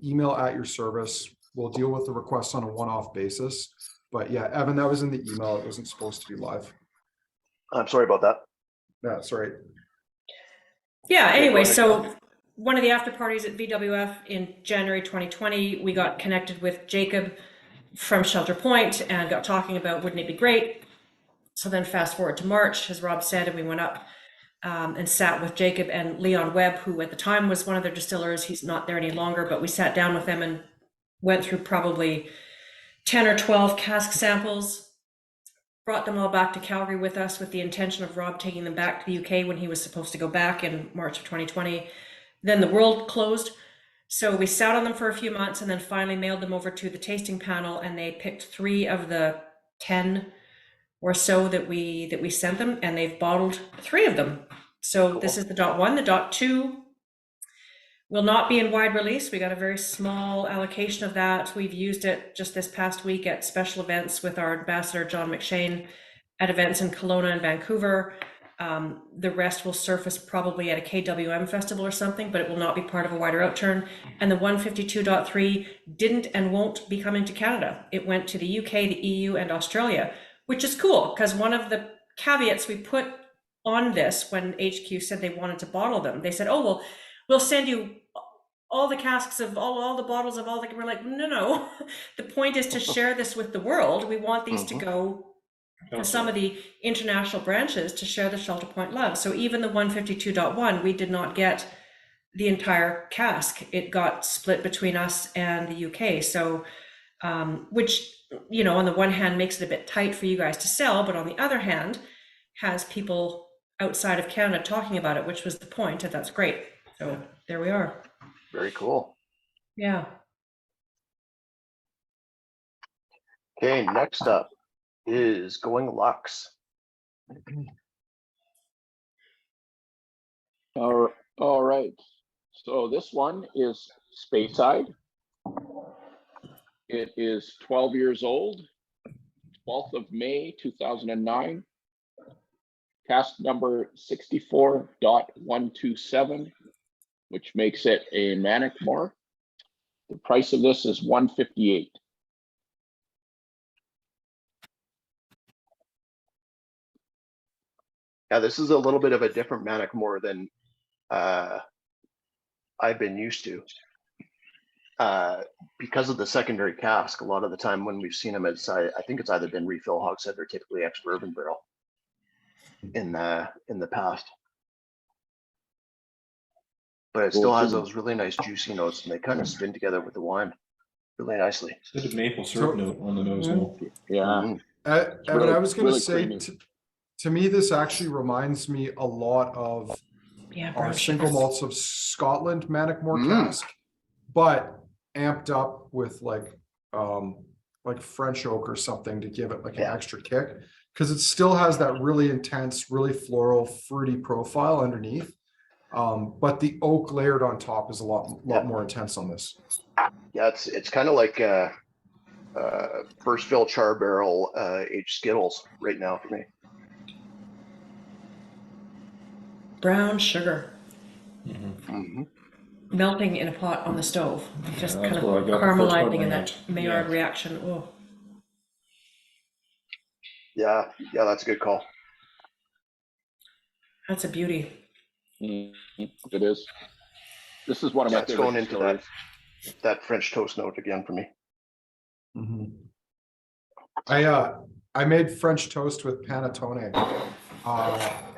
email at your service. We'll deal with the requests on a one-off basis. But yeah, Evan, that was in the email. It wasn't supposed to be live. I'm sorry about that. That's right. yeah, anyway, so one of the after parties at VWF in January 2020, we got connected with Jacob from Shelter Point and got talking about wouldn't it be great. So then fast forward to March, as Rob said, and we went up and sat with Jacob and Leon Webb, who at the time was one of their distillers. He's not there any longer, but we sat down with them and went through probably 10 or 12 cask samples, brought them all back to Calgary with us with the intention of Rob taking them back to the UK when he was supposed to go back in March of 2020. Then the world closed. So we sat on them for a few months and then finally mailed them over to the tasting panel, and they picked 3 of the 10 or so that we sent them, and they've bottled 3 of them. So cool. This is the .1. The .2 will not be in wide release. We got a very small allocation of that. We've used it just this past week at special events with our ambassador, John McShane, at events in Kelowna and Vancouver. The rest will surface probably at a KWM festival or something, but it will not be part of a wider outturn. And the 152.3 didn't and won't be coming to Canada. It went to the UK, the EU, and Australia, which is cool because one of the caveats we put on this when HQ said they wanted to bottle them, they said, oh, well, we'll send you all the casks of all the bottles of all the, we're like, no. The point is to share this with the world. We want these to go to some of the international branches to share the Shelter Point love. So even the 152.1, we did not get the entire cask. It got split between us and the UK. So, which on the one hand makes it a bit tight for you guys to sell, but on the other hand, has people outside of Canada talking about it, which was the point, and that's great. So there we are. Very cool. Yeah. Okay, next up is Going Lux. All right. So this one is Speyside. It is 12 years old, 12th of May, 2009. Cask number 64.127, which makes it a Manickmore. The price of this is $158. Yeah, this is a little bit of a different Manickmore than I've been used to. Because of the secondary cask, a lot of the time when we've seen them, I think it's either been refill hogshead or typically ex-bourbon barrel in the past. But it still has those really nice juicy notes, and they kind of spin together with the wine really nicely. It's a maple syrup note on the nose now. Yeah. Mhm. Evan, really- I was going to really say, creamy. to me, this actually reminds me a lot of Yeah, our brown single sugar. malts of Scotland Manickmore Mm. cask, but amped up with like French oak or something to give it like an Yeah. extra kick, because it still has that really intense, really floral, fruity profile underneath. But the oak layered on top is a lot Yeah. more intense on this. Yeah, it's kind of like first fill char barrel aged Skittles right now for me. Brown sugar Mhm. melting in a pot on the stove, just that's kind of where I got the first caramelizing one in right. that Maillard Yeah. reaction. Oh, Yeah, that's a good call. that's a beauty. It is. This is one of my That's favorite going into that distilleries. that French toast note again for me. I made French toast with panettone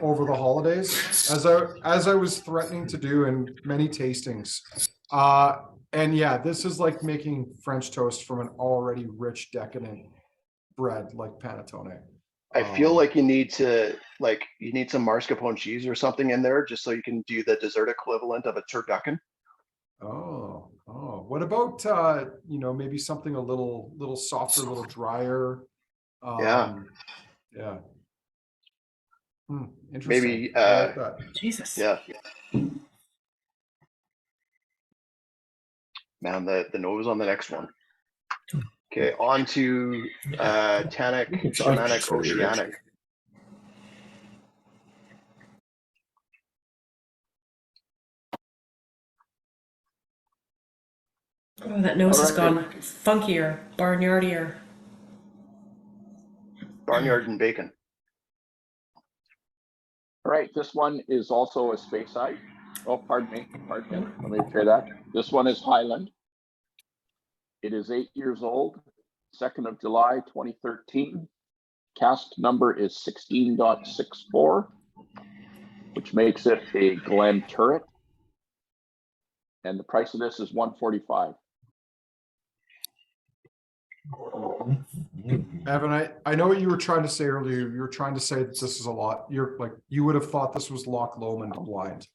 over the holidays, as I was threatening to do in many tastings. And yeah, this is like making French toast from an already rich, decadent bread like panettone. I feel like you need some mascarpone cheese or something in there just so you can do the dessert equivalent of a turducken. Oh, what about maybe something a little softer, a little drier? Yeah. Yeah. Interesting. Maybe I like that. Jesus. yeah. Man, the nose on the next one. Okay, on to Tannic, It's Germanic, Arctic. Oceanic. Oh, that nose has All right. gone funkier, barnyardier. Barnyard and Bacon. All right, this one is also a Speyside. Oh, pardon me. Let me try that. This one is Highland. It is 8 years old, 2nd of July, 2013. Cask number is 16.64, which makes it a Glen Turret. And the price of this is $145. Evan, I know what you were trying to say earlier. You were trying to say that this is a lot. You're like, you would have thought this was Loch Lomond blind.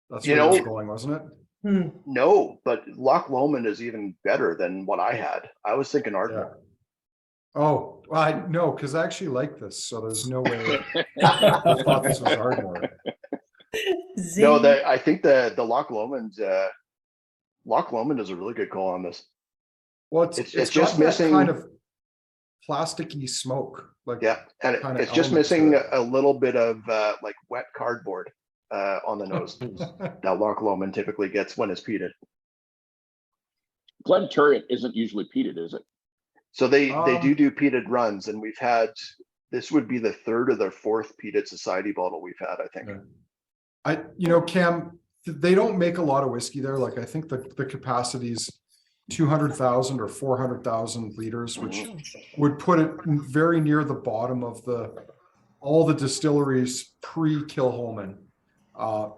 That's where you were going, wasn't it? No, but Loch Lomond is even better than what I had. I was thinking Ardmore. Oh, well, I know, because I actually like this, so there's no way I thought this was Ardmore. Zing. No, I think the Loch Lomond is a really good call on this. Well, It's got just that missing kind of plasticky smoke. Like, Yeah, and kind of it's just element to missing it. a little bit of like wet cardboard on the nose that Loch Lomond typically gets when it's peated. Glen Turret isn't usually peated, is it? So they do peated runs, and this would be the 3rd or the 4th peated society bottle we've had, I think. Cam, they don't make a lot of whiskey there. Like, I think the capacity is 200,000 or 400,000 liters, which would put it very near the bottom of all the distilleries pre-Kilholman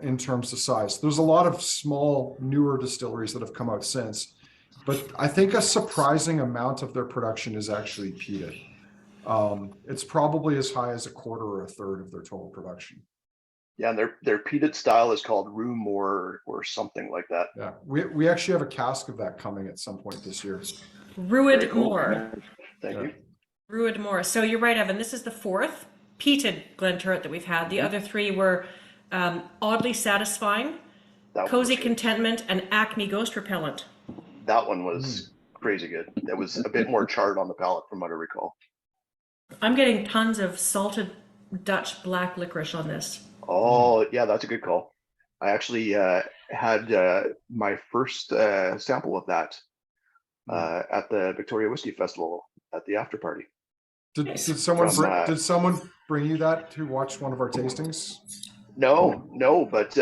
in terms of size. There's a lot of small, newer distilleries that have come out since. but I think a surprising amount of their production is actually peated. It's probably as high as a quarter or a third of their total production. Yeah, and their peated style is called Room or something like that. Yeah, we actually have a cask of that coming at some point this year. Ruid Very cool. Moor. Thank Yeah. you. Ruid Moor. So you're right, Evan. This is the fourth peated Glenturret that we've had. The other three were Oddly Satisfying, That one Cozy was good. Contentment, and Acme Ghost Repellent. That one was crazy good. It was a bit more charred on the palate from what I recall. I'm getting tons of salted Dutch black licorice on this. Oh, yeah, that's a good call. I actually had my first sample of that at the Victoria Whiskey Festival at the after party. Did someone From, did someone bring you that to watch one of our tastings? No, but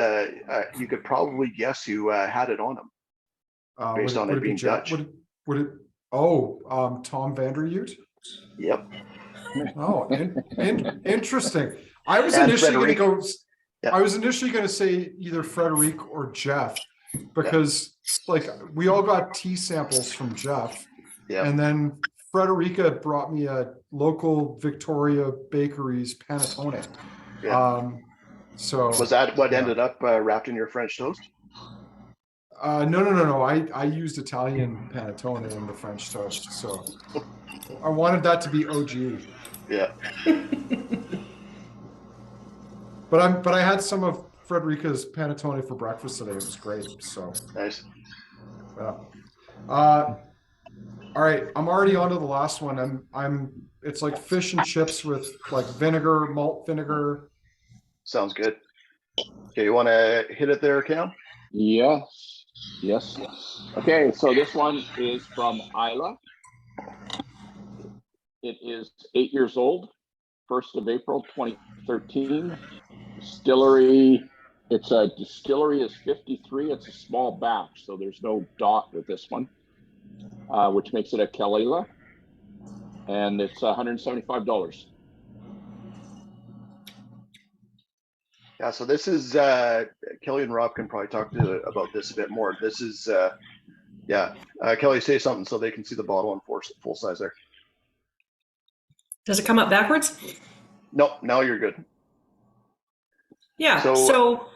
you could probably guess who had it on them based on it being Dutch. Would it? Oh, Tom Vanderute. Yep. Oh, interesting. I was And initially going to Frederic. go. Yeah. I was initially going to say either Frederic or Jeff, because like we all got tea samples from Jeff, Yeah. and then Frederica brought me a local Victoria Bakery's panettone. Yeah. So Was that what ended up wrapped in your French toast? No. I used Italian panettone in the French toast, so I wanted that to be OG. Yeah. But I had some of Frederica's panettone for breakfast today. It was great. So Nice. yeah. All right, I'm already on to the last one. It's like fish and chips with like vinegar, malt vinegar. Sounds good. Okay, you want to hit it there, Cam? Yes. Okay, so this one is from Isla. It is 8 years old, 1st of April, 2013. Distillery, distillery is 53. It's a small batch, so there's no dot with this one, which makes it a Kalila. And it's $175. Yeah, so this is Kelly and Rob can probably talk about this a bit more. This is Kelly, say something so they can see the bottle in full size there. Does it come up backwards? No, now you're good. Yeah, So- so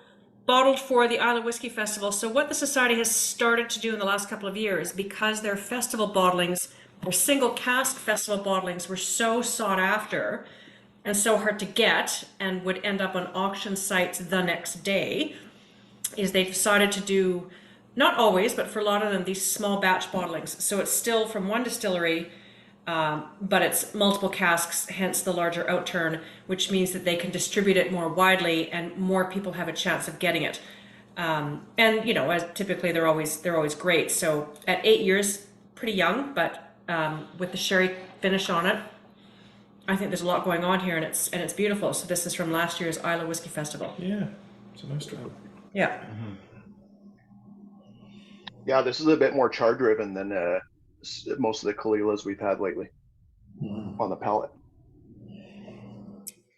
bottled for the Isla Whiskey Festival. So what the Society has started to do in the last couple of years, because their festival bottlings, their single cask festival bottlings were so sought after and so hard to get and would end up on auction sites the next day, is they've decided to do, not always, but for a lot of them, these small batch bottlings. So it's still from one distillery, but it's multiple casks, hence the larger outturn, which means that they can distribute it more widely and more people have a chance of getting it. And as typically they're always great. So at 8 years, pretty young, but with the sherry finish on it, I think there's a lot going on here, and it's beautiful. So this is from last year's Isla Whiskey Festival. Yeah, it's a nice job. Yeah. Yeah, this is a bit more char driven than most of the Kalilas we've had lately on the palate.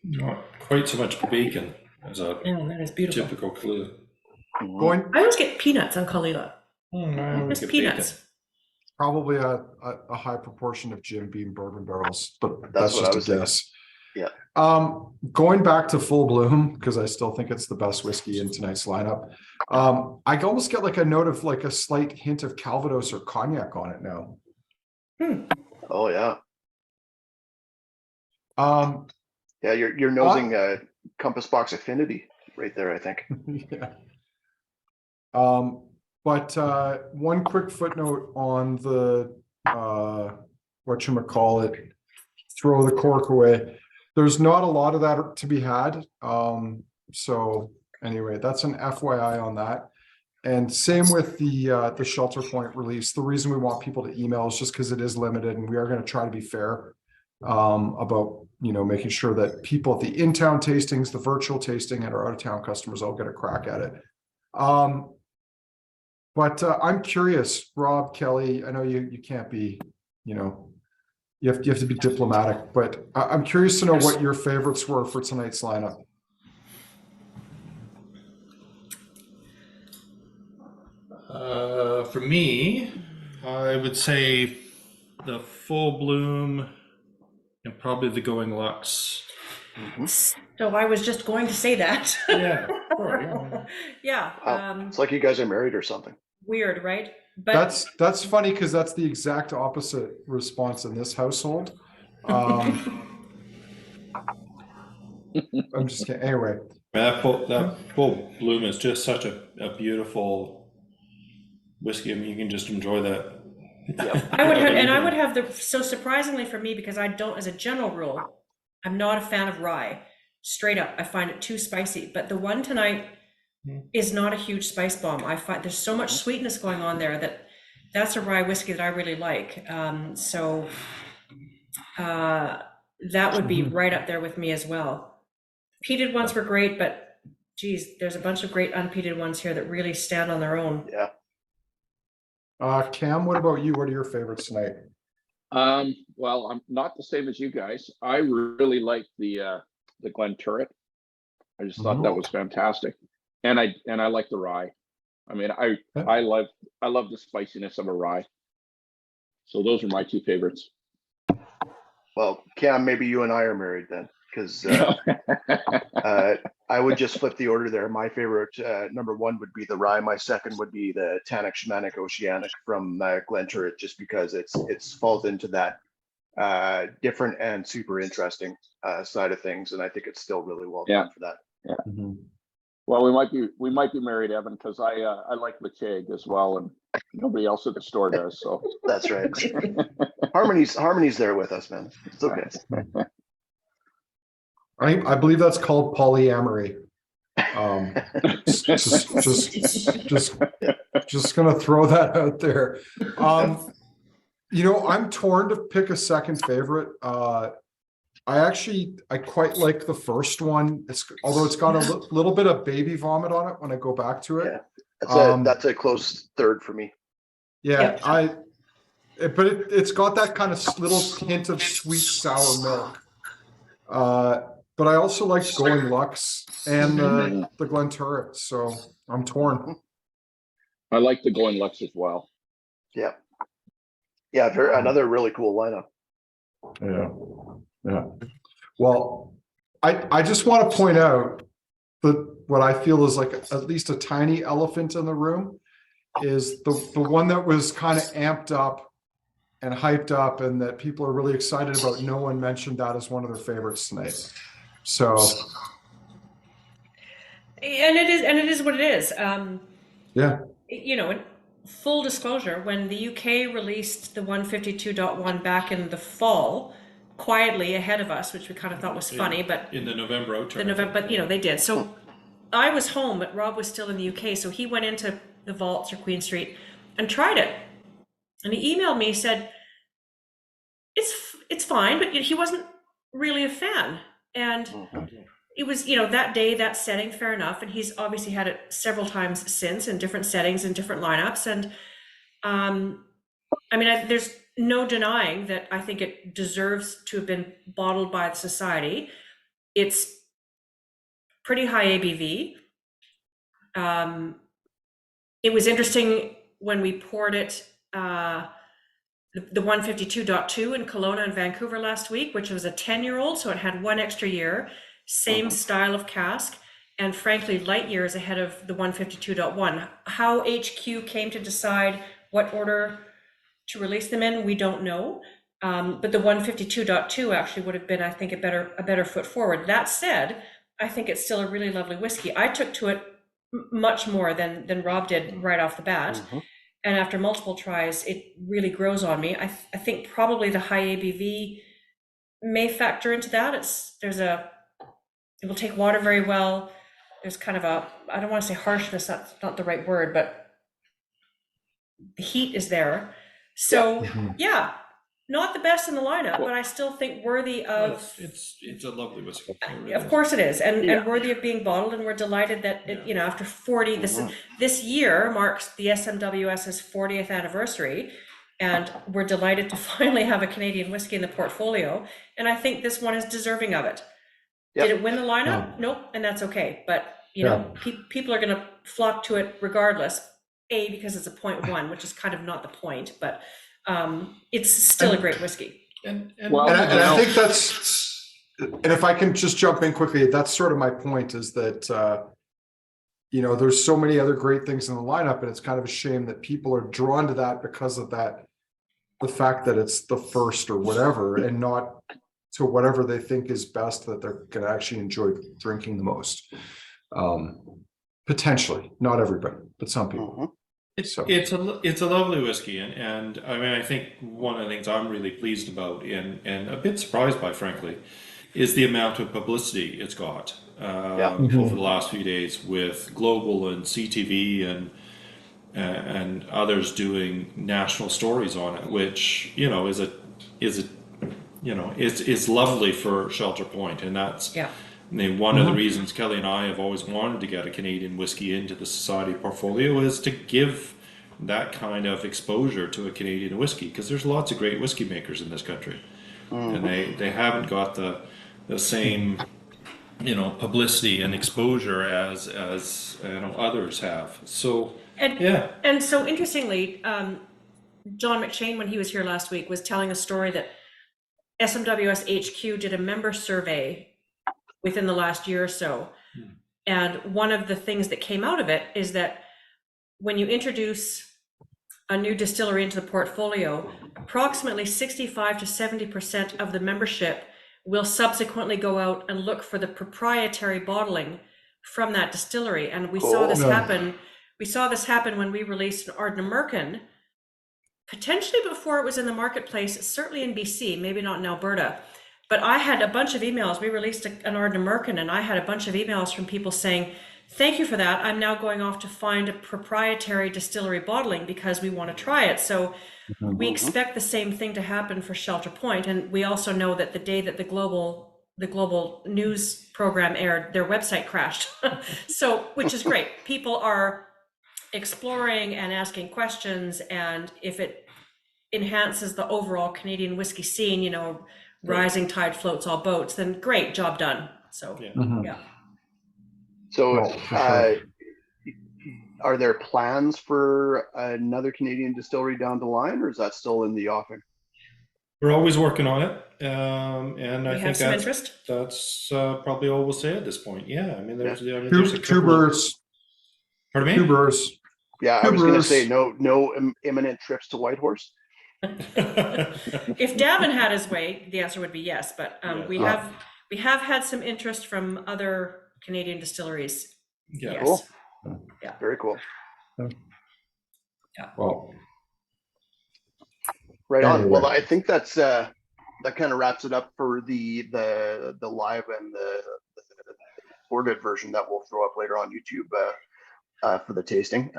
Not quite so much bacon as a Oh, that is beautiful. typical Kahlua. Going I always get peanuts on Kalila. I always Just get peanuts. probably a high proportion of Jim Beam bourbon barrels, but That's that's what I just a was guess. Yeah. Going back to Full Bloom, because I still think it's the best whiskey in tonight's lineup. I almost get like a note of like a slight hint of Calvados or cognac on it now. Oh yeah. Um, Yeah, you're nosing Compass Box Affinity right there, I think. yeah. But one quick footnote on the whatchamacallit, throw the cork away. There's not a lot of that to be had. So anyway, that's an FYI on that. And same with the Shelter Point release. The reason we want people to email is just because it is limited, and we are going to try to be fair about making sure that people at the in-town tastings, the virtual tasting, and our out-of-town customers all get a crack at it. But I'm curious, Rob, Kelly, I know you can't be, you have to be diplomatic, but I'm curious to know what your favorites were for tonight's lineup. For me, I would say the Full Bloom and probably the Going Lux. So I was just going to say that. Yeah, sure, Yeah. Wow, it's like you guys are married or something. Weird, right? But That's funny because that's the exact opposite response in this household. I'm just kidding. Anyway, that Full Bloom is just such a beautiful whiskey. I mean, you can just enjoy that. I would have so surprisingly for me, because I don't, as a general rule, I'm not a fan of rye. Straight up, I find it too spicy. But the one tonight is not a huge spice bomb. I find there's so much sweetness going on there that's a rye whiskey that I really like. That would be right up there with me as well. Peated ones were great, but geez, there's a bunch of great unpeated ones here that really stand on their own. Yeah. Cam, what about you? What are your favorites tonight? Well, I'm not the same as you guys. I really like the Glenturret. I just thought that was fantastic. And I like the rye. I mean, I love the spiciness of a rye. So those are my two favorites. Well, Cam, maybe you and I are married then, because I would just flip the order there. My favorite number one would be the rye. My second would be the Tannic Schmanic Oceanic from Glenturret, just because it's falls into that different and super interesting side of things, and I think it's still really well done for that. Yeah. Well, we might be married, Evan, because I like McKeag as well, and nobody else at the store does. So that's right. Harmony's there with us, man. It's okay. I believe that's called polyamory. Just gonna throw that out there. I'm torn to pick a second favorite. I quite like the first one. Although it's got a little bit of baby vomit on it when I go back to it. Yeah, that's a close third for me. Yeah, but it's got that kind of little hint of sweet sour milk. But I also like Going Lux and the Glenturret, so I'm torn. I like the Going Lux as well. Yeah, another really cool lineup. Yeah. Well, I just want to point out that what I feel is like at least a tiny elephant in the room is the one that was kind of amped up and hyped up and that people are really excited about. No one mentioned that as one of their favorites tonight. So, and it is what it is. Yeah. In full disclosure, when the UK released the 152.1 back in the fall, quietly ahead of us, which we kind of thought was funny, but in the November Outturn. But they did. So I was home, but Rob was still in the UK, so he went into the vaults or Queen Street and tried it. And he emailed me, said, it's fine, but he wasn't really a fan. And it was, that day, that setting, fair enough. And he's obviously had it several times since in different settings and different lineups. And there's no denying that I think it deserves to have been bottled by the society. It's pretty high ABV. It was interesting when we poured it, the 152.2 in Kelowna and Vancouver last week, which was a 10-year-old, so it had one extra year, same style of cask, and frankly, light years ahead of the 152.1. How HQ came to decide what order to release them in, we don't know. But the 152.2 actually would have been, I think, a better foot forward. That said, I think it's still a really lovely whiskey. I took to it much more than Rob did right off the bat. And after multiple tries, it really grows on me. I think probably the high ABV may factor into that. It will take water very well. There's kind of I don't want to say harshness, that's not the right word, but the heat is there. So yeah, not the best in the lineup, but I still think worthy of. It's a lovely whiskey. Of course it is, and worthy of being bottled. And we're delighted that after 40, this year marks the SMWS's 40th anniversary, and we're delighted to finally have a Canadian whiskey in the portfolio. And I think this one is deserving of it. Did it win the lineup? Nope, and that's okay. But people are going to flock to it regardless. because it's a 0.1, which is kind of not the point, but it's still a great whiskey. And Well, And you know, I think that's, and if I can just jump in quickly, that's sort of my point, is that, you know, there's so many other great things in the lineup, and it's kind of a shame that people are drawn to that because of that, the fact that it's the first or whatever, and not to whatever they think is best that they're going to actually enjoy drinking the most. Potentially, not everybody, but some people. It's a lovely whiskey, and I mean, I think one of the things I'm really pleased about and a bit surprised by, frankly, is the amount of publicity it's got over the last few days with Global and CTV and others doing national stories on it, which, you know, is lovely for Shelter Point, and that's I mean, one of the reasons Kelly and I have always wanted to get a Canadian whiskey into the Society portfolio is to give that kind of exposure to a Canadian whiskey, because there's lots of great whiskey makers in this country, and they haven't got the same, you know, publicity and exposure as you know, others have. So And so interestingly, John McShane, when he was here last week, was telling a story that SMWS HQ did a member survey within the last year or so. And one of the things that came out of it is that when you introduce a new distillery into the portfolio, approximately 65 to 70% of the membership will subsequently go out and look for the proprietary bottling from that distillery. And we saw this happen. We saw this happen when we released an Ardnamurchan, potentially before it was in the marketplace, certainly in BC, maybe not in Alberta. But I had a bunch of emails. We released an Ardnamurchan, and I had a bunch of emails from people saying, thank you for that. I'm now going off to find a proprietary distillery bottling because we want to try it. So we expect the same thing to happen for Shelter Point. And we also know that the day that the global news program aired, their website crashed. So, which is great. People are exploring and asking questions. And if it enhances the overall Canadian whiskey scene, you know, rising tide floats all boats, then great, job done. So So are there plans for another Canadian distillery down the line, or is that still in the offing? we're always working on it, and I think interest. That's probably all we'll say at this point. Yeah, I mean, there's Two birds. Pardon me? Two birds. Yeah, I was going to say no imminent trips to Whitehorse. If Davin had his way, the answer would be yes. But we have had some interest from other Canadian distilleries. Yeah. Yes. Cool. Yeah. Very cool. Yeah. Well, right on. Anyway. Well, I think that's that kind of wraps it up for the live and the recorded version that we'll throw up later on YouTube for the tasting.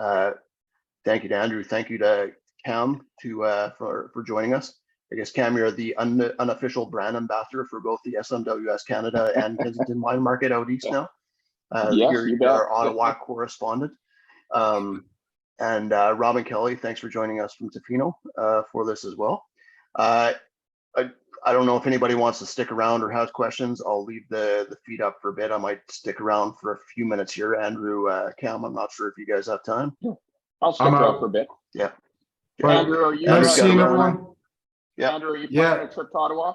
Thank you to Andrew. Thank you to Cam for joining us. I guess, Cam, you're the unofficial brand ambassador for both the SMWS Canada and Kensington Wine Market out east now. Yes, you're you bet. our Ottawa correspondent. And Robin Kelly, thanks for joining us from Tofino for this as well. I don't know if anybody wants to stick around or has questions. I'll leave the feed up for a bit. I might stick around for a few minutes here. Andrew, Cam, I'm not sure if you guys have time. I'll stick around for a bit. Yeah. Andrew, are you? Nice seeing everyone. Yeah. Andrew, are you planning a trip to Ottawa?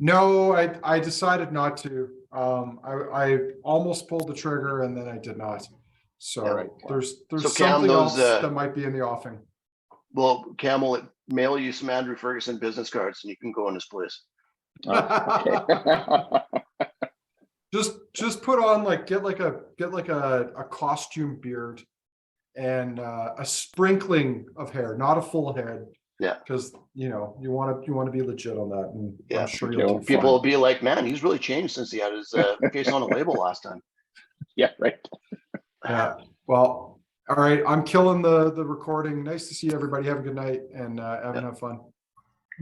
No, I decided not to. I almost pulled the trigger and then I did not. So All right. there's So Cam, something else that might be in the offing. Well, Cam will mail you some Andrew Ferguson business cards and you can go in his place. Okay. just put on get like a costume beard and a sprinkling of hair, not a full head. Yeah. Because you want to be legit on that, and Yeah. I'm sure you'll do People will be like, man, he's really changed since he had his face on a label last time. Yeah, right. Yeah. Well, all right. I'm killing the recording. Nice to see everybody. Have a good night, and have fun.